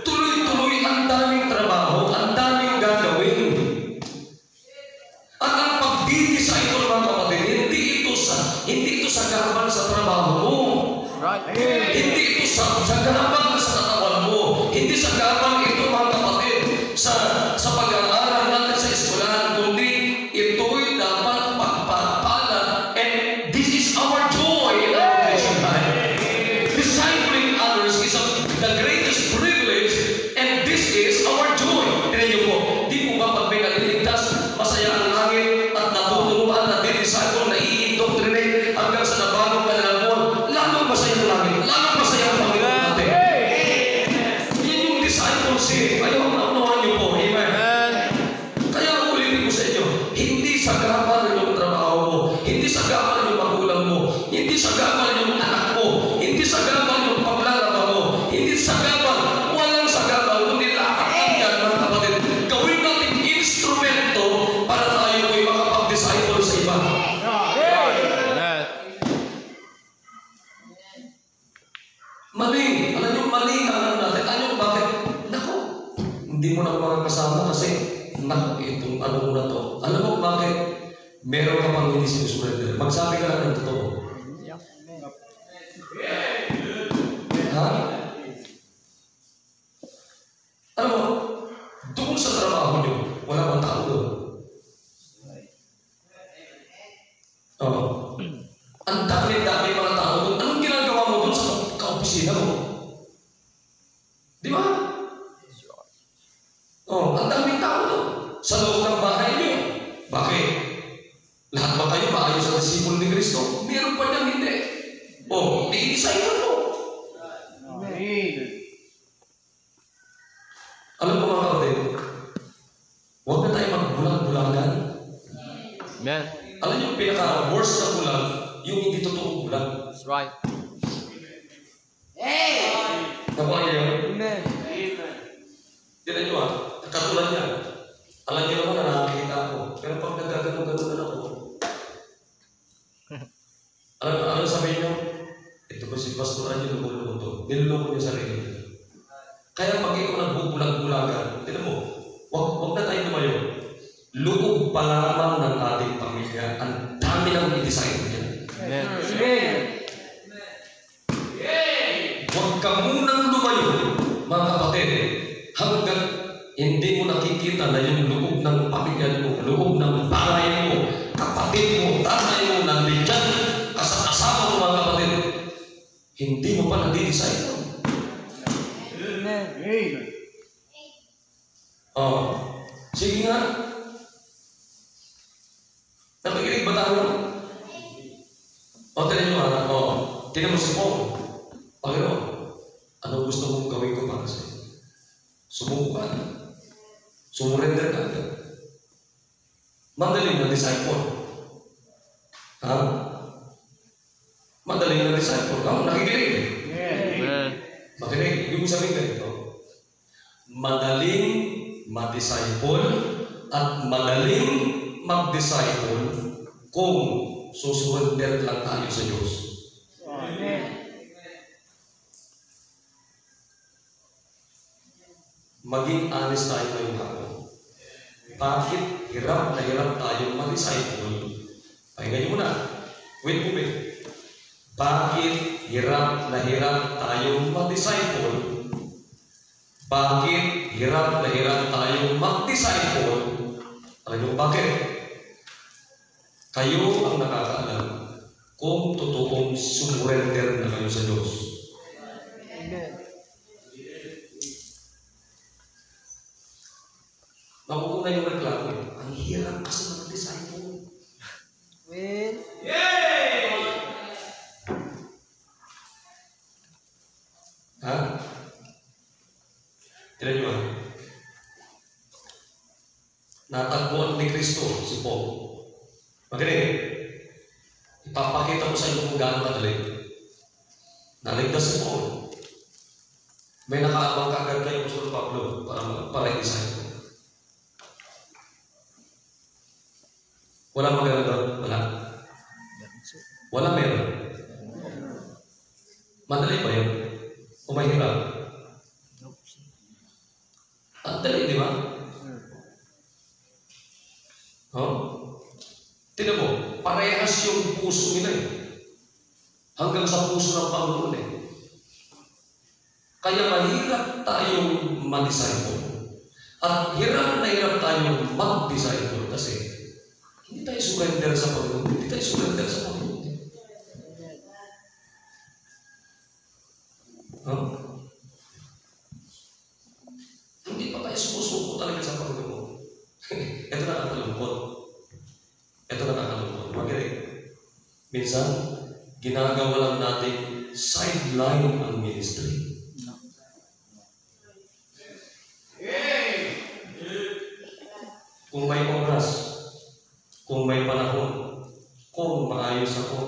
Tuloy-tuloy, ang daming trabaho, ang daming gagawin. At ang pag-disciple, mga kapatid, hindi ito sagabal sa trabaho mo. Right. Hindi ito sagabal sa katawan mo. Hindi sagabal ito, mga kapatid, sa pag-aaral natin sa eskwelahan, kundi ito'y dapat pagpapala. And this is our joy in our Christian life. Discipling others is the greatest privilege, and this is our joy. Tignan niyo po, di po ba pag may naliligtas, masaya ang langit at natuturuan na disciple na i-indoctrinate hanggang sa nabagong kalalamuan, lalong masaya ang langit, lalong masaya ang Panginoon natin. Yan yung discipleship. Ayaw na unawan niyo po. Amen. Kaya ulitin ko sa inyo, hindi sagabal yung trabaho mo, hindi sagabal yung magulang mo, hindi sagabal yung anak mo, hindi sagabal yung paglalaba mo, hindi sagabal, walang sagabal, kundi lahat yan, mga kapatid. Gawin natin instrumento para tayo ko'y makapag-disciple sa iba. Amen. Mali. Alam niyo, mali ang ano natin. Alam niyo bakit? Naku, hindi mo na ako makakasama kasi naku, itong ano mo na to. Alam mo bakit? Meron ka pang hindi sinusurrender. Magsabi ka lang ng totoo. Ha? Alam mo, doon sa trabaho niyo, wala bang tao doon? Oo. Ang dami-dami mga tao doon. Anong ginagawa mo doon sa kaopisina mo? Di ba? Oh, ang daming tao doon. Sa loob ng bahay niyo. Bakit? Lahat ba kayo maayos sa disipulo ni Kristo? Meron pa niyang hindi. Oh, i-disciple mo. Alam mo mga kapatid, huwag na tayo magbulag-bulagan. Amen. Alam niyo, pinaka-worst na bulag, yung hindi totoo bulag. That's right. Nakuha niyo yun? Amen. Tignan niyo katulad niya. Alam niyo naman na nakakita ako. Pero pag nagkagano-gano ako, alam sabihin niyo, ito ko si Pastor Angie lumulunod to. Nilulunod niya sarili niya. Kaya pag ikaw nagbubulag-bulagan, tignan mo, wag na tayo lumayo. Loob pa lamang ng ating pamilya, ang dami ng i-design niya. Amen. Huwag ka munang lumayo, mga kapatid, hanggang hindi mo nakikita na yung loob ng pamilya mo, loob ng bahay mo, kapatid mo, tatay mo, nandiyan, kasama mo mga kapatid, hindi mo pa nadi-design. Amen. Oh, sige nga. Nakikinig ba tayo? O, tignan nyo tignan mo si Paul. Panginoon, ano gusto mong gawin ko para sa'yo? Sumuko ka. Sumurrender ka agad. Madaling na disciple. Ha? Madaling na disciple. Nakikinig. Amen. Makinig, yung sabihin ganito, madaling ma-disciple at madaling mag-disciple kung susurrender lang tayo sa Diyos. Maging honest tayo ngayong hapon. Bakit hirap na hirap tayo mag-disciple? Pakinggan niyo muna. Wait. Bakit hirap na hirap tayo mag-disciple? Bakit hirap na hirap tayo mag-disciple? Alam niyo bakit? Kayo ang nakakaalam kung totoong surrender na kayo sa Diyos. Nakukuha yung reklamo eh. Ang hirap kasi mag-disciple. Well, Ha? Tignan nyo natagpuan ni Kristo si Paul. Magaling. Ipapakita ko sa inyo kung gaano kadali. Naligtas si Paul. May nakaabang kagad kayo sa Pablo para i-disciple. Wala maganda doon? Wala meron. Madali ba yun? O may hirap? Ang dali, di ba? Tignan mo, parehas yung puso nila eh. Hanggang sa puso ng Panginoon eh. Kaya mahirap tayong mag-disciple. At hirap na hirap tayong mag-disciple kasi hindi tayo surrender sa Panginoon. Hindi tayo surrender sa Panginoon. Hindi pa tayo sumusuko talaga sa Panginoon. Ito nakakalungkot. Magaling. Minsan, ginagawa lang natin sideline ang ministry. Kung may oras, kung may panahon, kung maayos ako,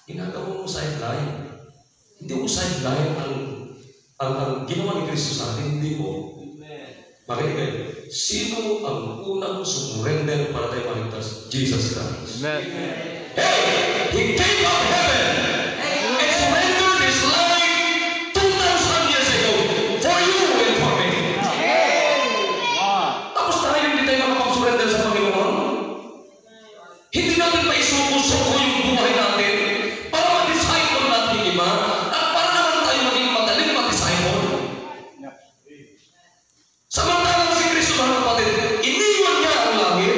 ginagawa mo sideline. Hindi mo sideline ang ginawa ni Kristo sa atin, hindi mo. Makinig kayo. Sino ang unang surrender para tayo maligtas? Jesus Christ. Amen. Hey! He gave up heaven and surrendered His life 2,000 years ago for you and for me. Tapos tayo hindi tayo makapag-surrender sa Panginoon. Hindi natin pa isuko-suko yung buhay natin para ma-disciple natin yung iba at para naman tayo maging madaling mag-disciple. Samantalang si Kristo, mga kapatid, iniwan niya ang langit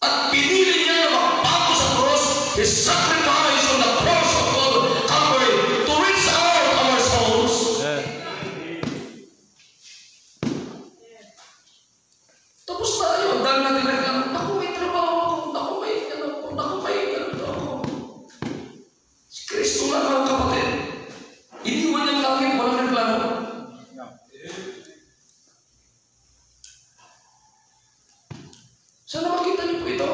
at pinili niya na magpato sa cross. His sacrifice on the cross of Calvary to reach out our souls. Tapos tayo, ang dami natin reklamo, naku, may trabaho ako, naku, may ano ako. Si Kristo lang, mga kapatid, iniwan niya ang langit, walang reklamo. Sana makita niyo po ito.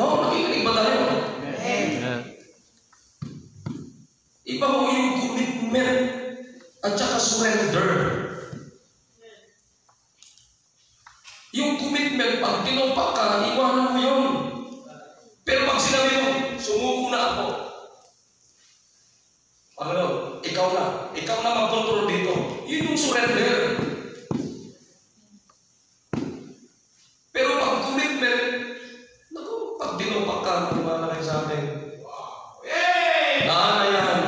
Nakikinig ba tayo? Iba mo yung commitment at saka surrender. Yung commitment, pag tinumpak ka, iwanan mo yun. Pero pag sinabi mo, sumuko na ako. Panginoon, ikaw na mag-control dito. Yun yung surrender. Pero pag commitment, naku, pag dinupak ka, kumana kayo sa akin. Naan na yan.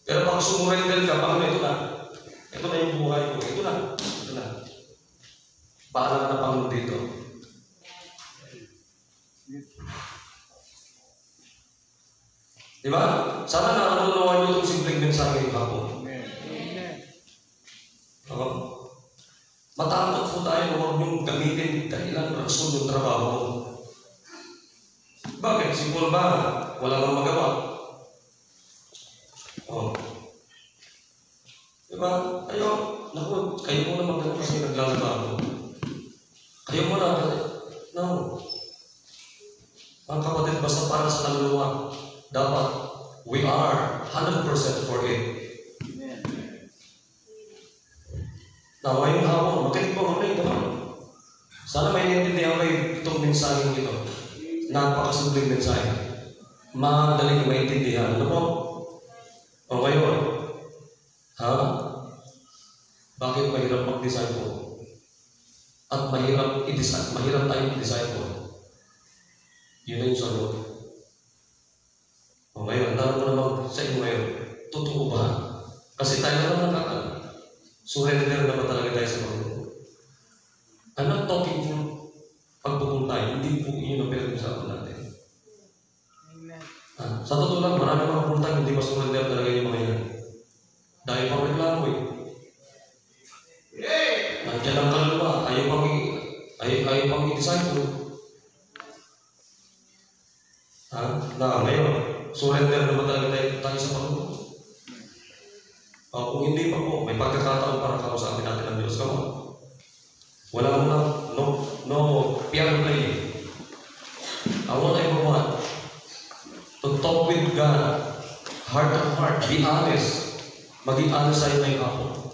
Pero pag sumurrender ka, Panginoon, ito na. Ito na yung buhay ko. Ito na. Paalam na Panginoon dito. Diba? Sana nakatunawan nyo itong simpleng mensahe ng hapon. Matakot po tayo na huwag niyong gamitin dahilan rason yung trabaho mo. Bakit? Si Paul ba? Wala kang magawa. Diba? Naku, kayo muna magdala kasi naglalaba. Kayo muna. No. Mga kapatid, basta para sa kaluluwa. dapat we are 100% for it. Now, ngayong hapon, makinig po mga ito. Sana may naiintindihan kayo itong mensaheng ito. Napakasimpleng mensahe. Madaling maintindihan. Ano po? O ngayon, ha? Bakit mahirap mag-design po? At mahirap i-design, mahirap tayong i-design po. Yun na yung sagot. O ngayon, ang tanong ko naman sa inyo ngayon, totoo ba? Kasi tayo naman nakakala. Surrender na ba talaga tayo sa Panginoon? I'm not talking for pagpupong tayo. Hindi po yun ang pinag-usapan natin. Amen. Sa totoo lang, marami mga puntang hindi ma-surrender talaga yung mga yan. Dahil pang reklamo eh. Nandiyan ang kaluluwa, ayaw pang i-disciple. Na ngayon, surrender na ba talaga tayo sa Panginoon? Kung hindi pa po, may pagkakataon para kausapin natin ang Diyos. Come on. Wala mo na, no piano playing. I want everyone to talk with God, heart to heart, be honest. Maging honest sa'yo ngayong hapon.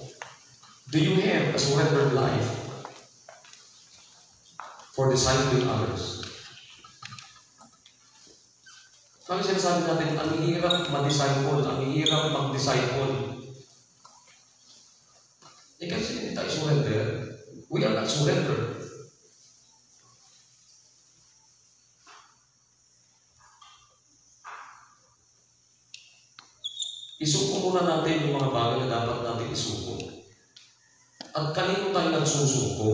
Do you have a surrendered life for discipling others? Kaya sinasabi natin, ang hirap mag-disciple, ang hirap mag-disciple. Kasi hindi tayo surrender. We are not surrendered. Isuko muna natin yung mga bagay na dapat natin isuko. At kanino tayo nagsusuko?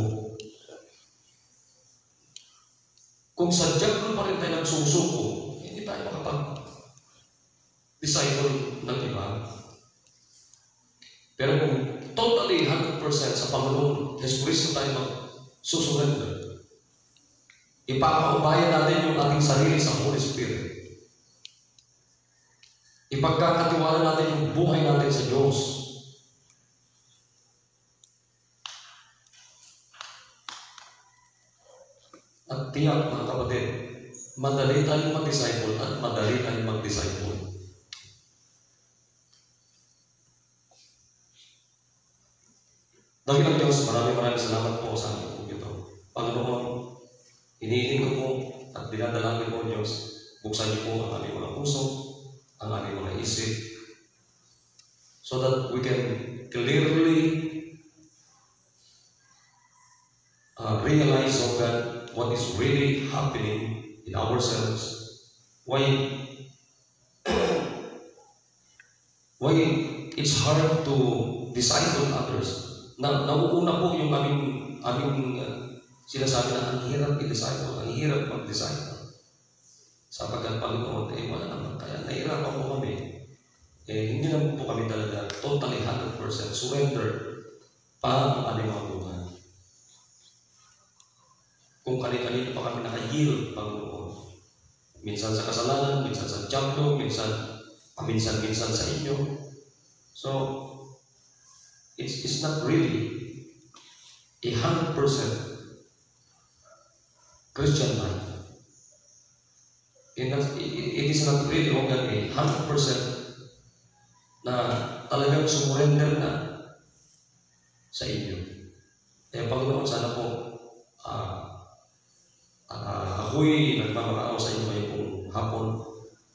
Kung sadyang pa rin tayo nagsusuko, hindi tayo makapag-disciple ng iba. Pero kung totally 100% sa Panginoon, Yesu Cristo tayo mag-susurrender. Ipapaubayan natin yung ating sarili sa Holy Spirit. Ipagkakatiwala natin yung buhay natin sa Diyos. At tiyak mga kapatid, madali tayong mag-disciple at madali tayong mag-disciple. Dakilang Diyos, maraming salamat po sa amin po ito. Panginoon, hinihiling ko po at dinadalangin po Diyos, buksan niyo po ang aming mga puso, ang aming mga isip, so that we can clearly realize, oh God, what is really happening in ourselves. Why it's hard to disciple others. Nauuna po yung aming sinasabi na ang hirap i-disciple, ang hirap mag-disciple. Sapagkat Panginoon, wala naman. Kaya nahirapan po kami. Hindi naman po kami talaga totally 100% surrender para ang aming mga buhay. Kung kanina pa kami naka-yield, Panginoon. Minsan sa kasalanan, minsan sa tiyanglo, minsan sa inyo. So, it's not really a 100% Christian life. It is not really a 100% na talagang surrender na sa inyo. Kaya Panginoon, sana po ako'y nagmamakaawa sa inyo ngayong hapon.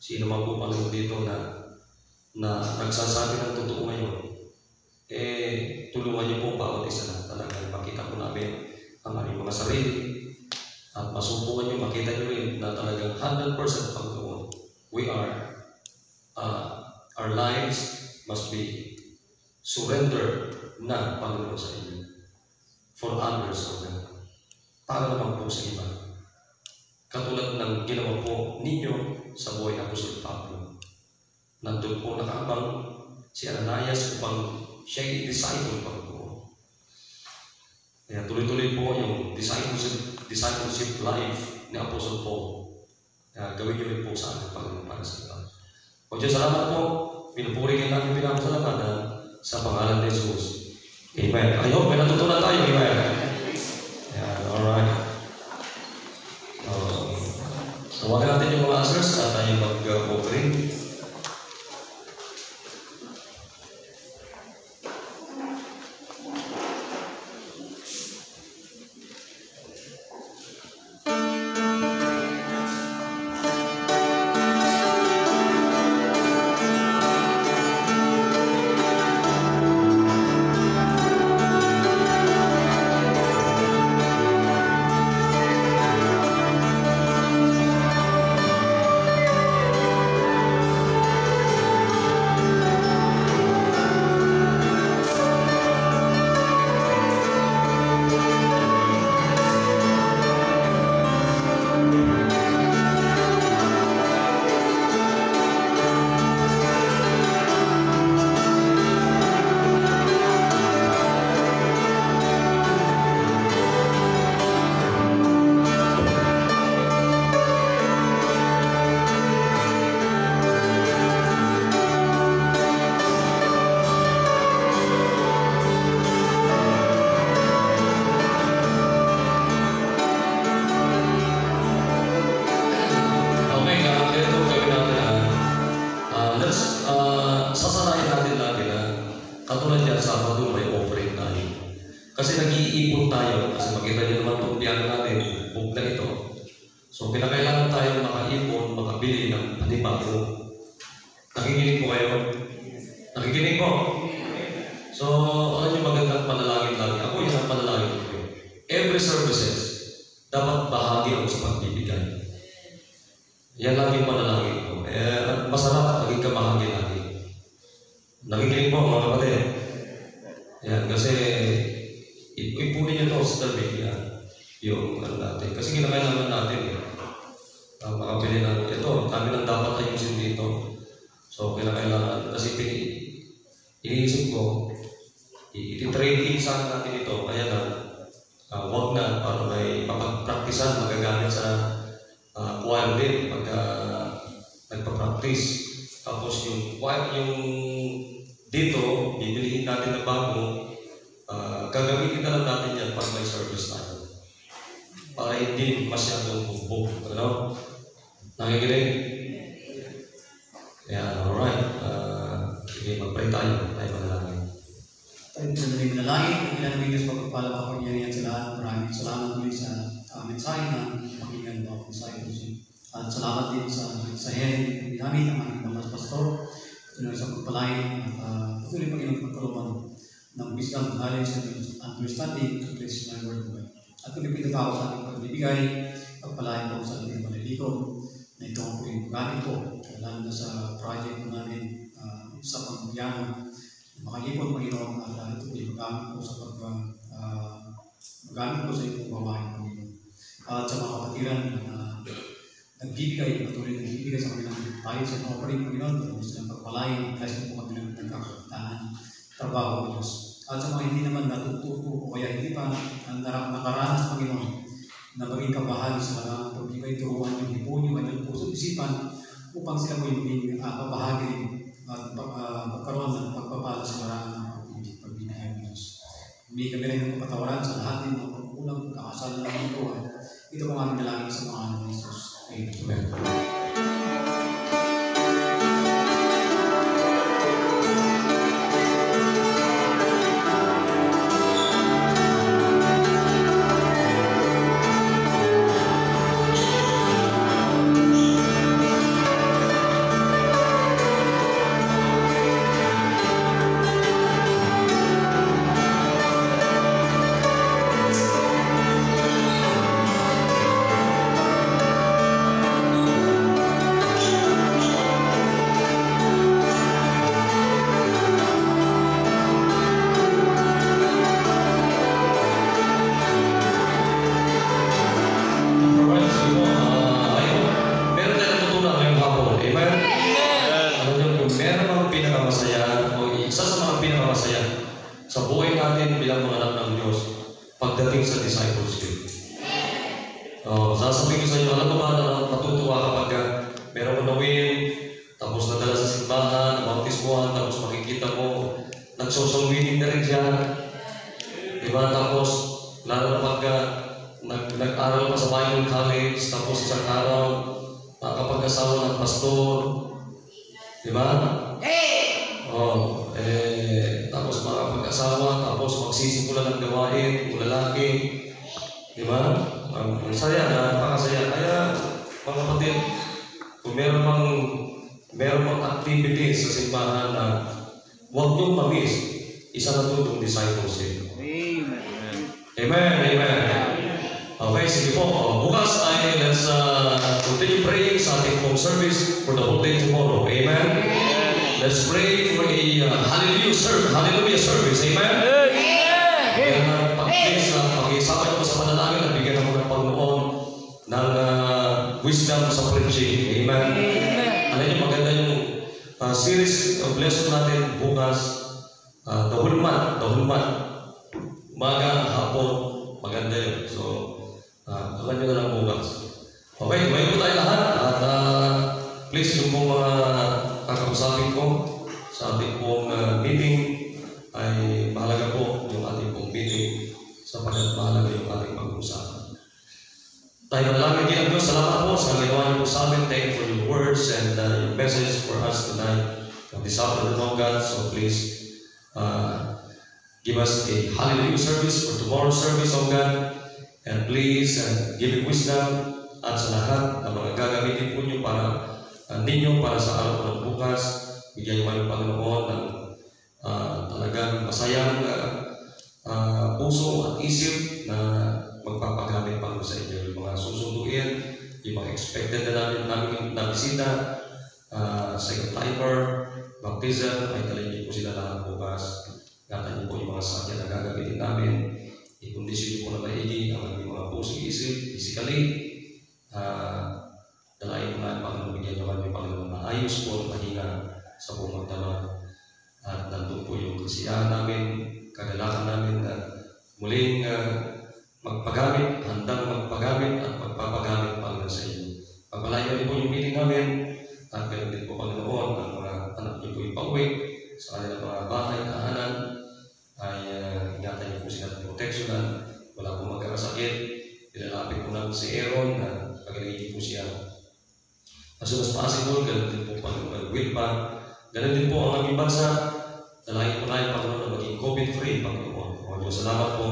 Sino man po Panginoon dito na nagsasabi ng totoo ngayon, tulungan niyo po bawat isa na talagang makita po namin ang aming mga sarili at masubukan niyo, makita niyo rin na talagang 100% Panginoon. We are, our lives must be surrendered na Panginoon sa inyo for others of them. Para naman po sa iba. Katulad ng ginawa po ninyo sa buhay ng Apostol Pablo. Nandun po nakaabang si Ananias upang siya'y disciple Panginoon. Kaya tuloy-tuloy po yung discipleship life ni Apostle Paul. Kaya gawin niyo rin po sa ating Panginoon para sa iba. O Diyos, salamat po. Pinupuri kayo namin pinapasalamatan sa pangalan ni Jesus. Amen. I hope may natutunan tayo. Amen. Ayan, alright. Tawagan natin yung mga answers at tayo mag-offering. Sasanayin natin lagi na katulad yan sa Sabado may offering tayo. Kasi nag-iipon tayo, kasi makita niyo naman itong piano natin, book na ito. So pinakailangan tayo makaipon, makabili ng panibago. Nakikinig po kayo? Nakikinig po? So, ano yung magandang panalangin lagi? Ako yun ang panalangin ko. Every services, dapat bahagi ako sa pagbibigay. Yan lagi yung panalangin ko. Masarap, naging kabahagi lagi. Nakikinig po mga kapatid. Yan, kasi ipunin nyo ito sa media. Yung ano natin. Kasi kinakailangan natin makabili ng ito. Kami lang dapat ayusin dito. So, kinakailangan. Kasi iniisip ko, iti-trade-in sana natin ito. Kaya na, wag na para may mapag-practicean, magagamit sa choir din pagka nagpa-practice. Tapos yung dito, bibilihin natin na bago, gagamitin na lang natin yan pag may service tayo. Para hindi masyadong bumbog. Ano? Nakikinig? Yeah, alright. Sige, mag-pray tayo. Tayo manalangin. Tayo pinanalangin manalangin. Pinanalangin Diyos pagpapala ka pangyarihan sa lahat. Maraming salamat ulit sa mensahe na pakinggan mo ako sa ito. At salamat din sa Henry namin ang aming mga pastor. Patuloy sa pagpalain at patuloy Panginoon pagkaluman ng wisdom, knowledge, and understanding to place my word away. At kung ipinagawa sa ating pagbibigay, pagpalain po sa ating malilikom na ito ang po yung gamit po, lalo na sa project po namin sa pagbibiano. Makalipon Panginoon at ito po yung magamit po sa magamit po sa itong babae Panginoon. At sa mga kapatiran na nagbibigay, patuloy nagbibigay sa kanilang tayo sa mga offering Panginoon, patuloy silang pagpalain, kasi po kanilang nagkakakitaan, trabaho Diyos. At sa mga hindi naman natututo o kaya hindi pa nakaranas Panginoon na maging kabahagi sa kanilang pagbibigay, turuan yung hipon, yung kanilang puso isipan upang sila po yung maging kabahagi at magkaroon ng pagpapala sa maraming pagbibigay ng Diyos. Hindi kami rin ng patawaran sa lahat ng mga pagkulang, kakasal na ng buhay. Ito po aming dalangin sa mga ng Jesus. Amen. sa buhay natin bilang mga anak ng Diyos pagdating sa discipleship. Sasabihin ko sa inyo, alam mo ba na matutuwa kapag meron mo nawin, tapos nadala sa simbahan, baptismuhan, tapos makikita mo, nag-social meeting na rin siya. Diba? Tapos, lalo na pag nag-aral pa sa Bible College, tapos isang araw, nakapag-asawa ng pastor. Diba? Tapos makapag-asawa, tapos magsisimula ng gawain, kung lalaki. Diba? Ang saya, napakasaya. Kaya, mga kapatid, kung meron mang activities sa simbahan na huwag niyong ma-miss, isa na ito itong discipleship. Amen. Amen. Amen. Okay, sige po. Bukas ay let's continue praying sa ating pong service for the whole day tomorrow. Amen. Let's pray for a hallelujah service. Amen. Amen. Pag-isama ko sa panalangin at bigyan ako ng Panginoon ng wisdom sa preaching. Amen. Alam niyo, maganda yung series of lesson natin bukas. The whole month. Umaga, hapon, maganda yun. So, alam niyo na lang bukas. Okay, tumayo po tayo lahat. At please, yung pong mga kakausapin ko sa ating pong meeting ay mahalaga po yung ating pong meeting sapagkat mahalaga yung ating pag-uusapan. Tayo manalangin din ang Diyos. Salamat po sa ginawa niyo po sa amin. Thank you for your words and your message for us tonight. This afternoon, oh God. So please give us a hallelujah service for tomorrow's service, oh God. And please give me wisdom at sa lahat na mga gagamitin po niyo para sa araw ng bukas. Bigyan niyo kami, Panginoon, ng talagang masayang puso at isip na magpapagamit pa sa inyo. Yung mga susunduin, yung mga expected na namin na bisita, second timer, baptism, ay talin niyo po sila lahat bukas. Ingatan niyo po yung mga sakyan na gagamitin namin. I-kondisyon niyo po na maigi ang aming mga puso isip, physically. Dalayan mo na, Panginoon, bigyan niyo kami, Panginoon, na ayos po at mahinga sa buong magdamag. At nandun po yung kasiyahan namin, kagalakan namin na muling magpagamit, handang magpagamit at magpapagamit, Panginoon, sa inyo. Pagpalayo din po yung meeting namin at ganoon din po, Panginoon, ang mga anak niyo po yung pauwi sa kanilang mga bahay, tahanan, ay ingatan niyo po sila ng proteksyonan, wala po magkakasakit. Ilalapit po namin si Aaron na pagalingin po siya. As soon as possible, ganoon din po, Panginoon, will pa. Ganoon din po ang aming bansa. Dalayan po tayo, Panginoon, na maging COVID-free, Panginoon. O Diyos, salamat po.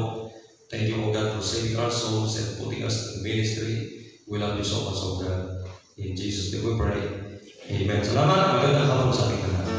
Thank you, O God, for saving our souls and putting us in ministry. We love you so much, O God. In Jesus' name we pray. Amen. Salamat. Magandang hapon sa ating lahat.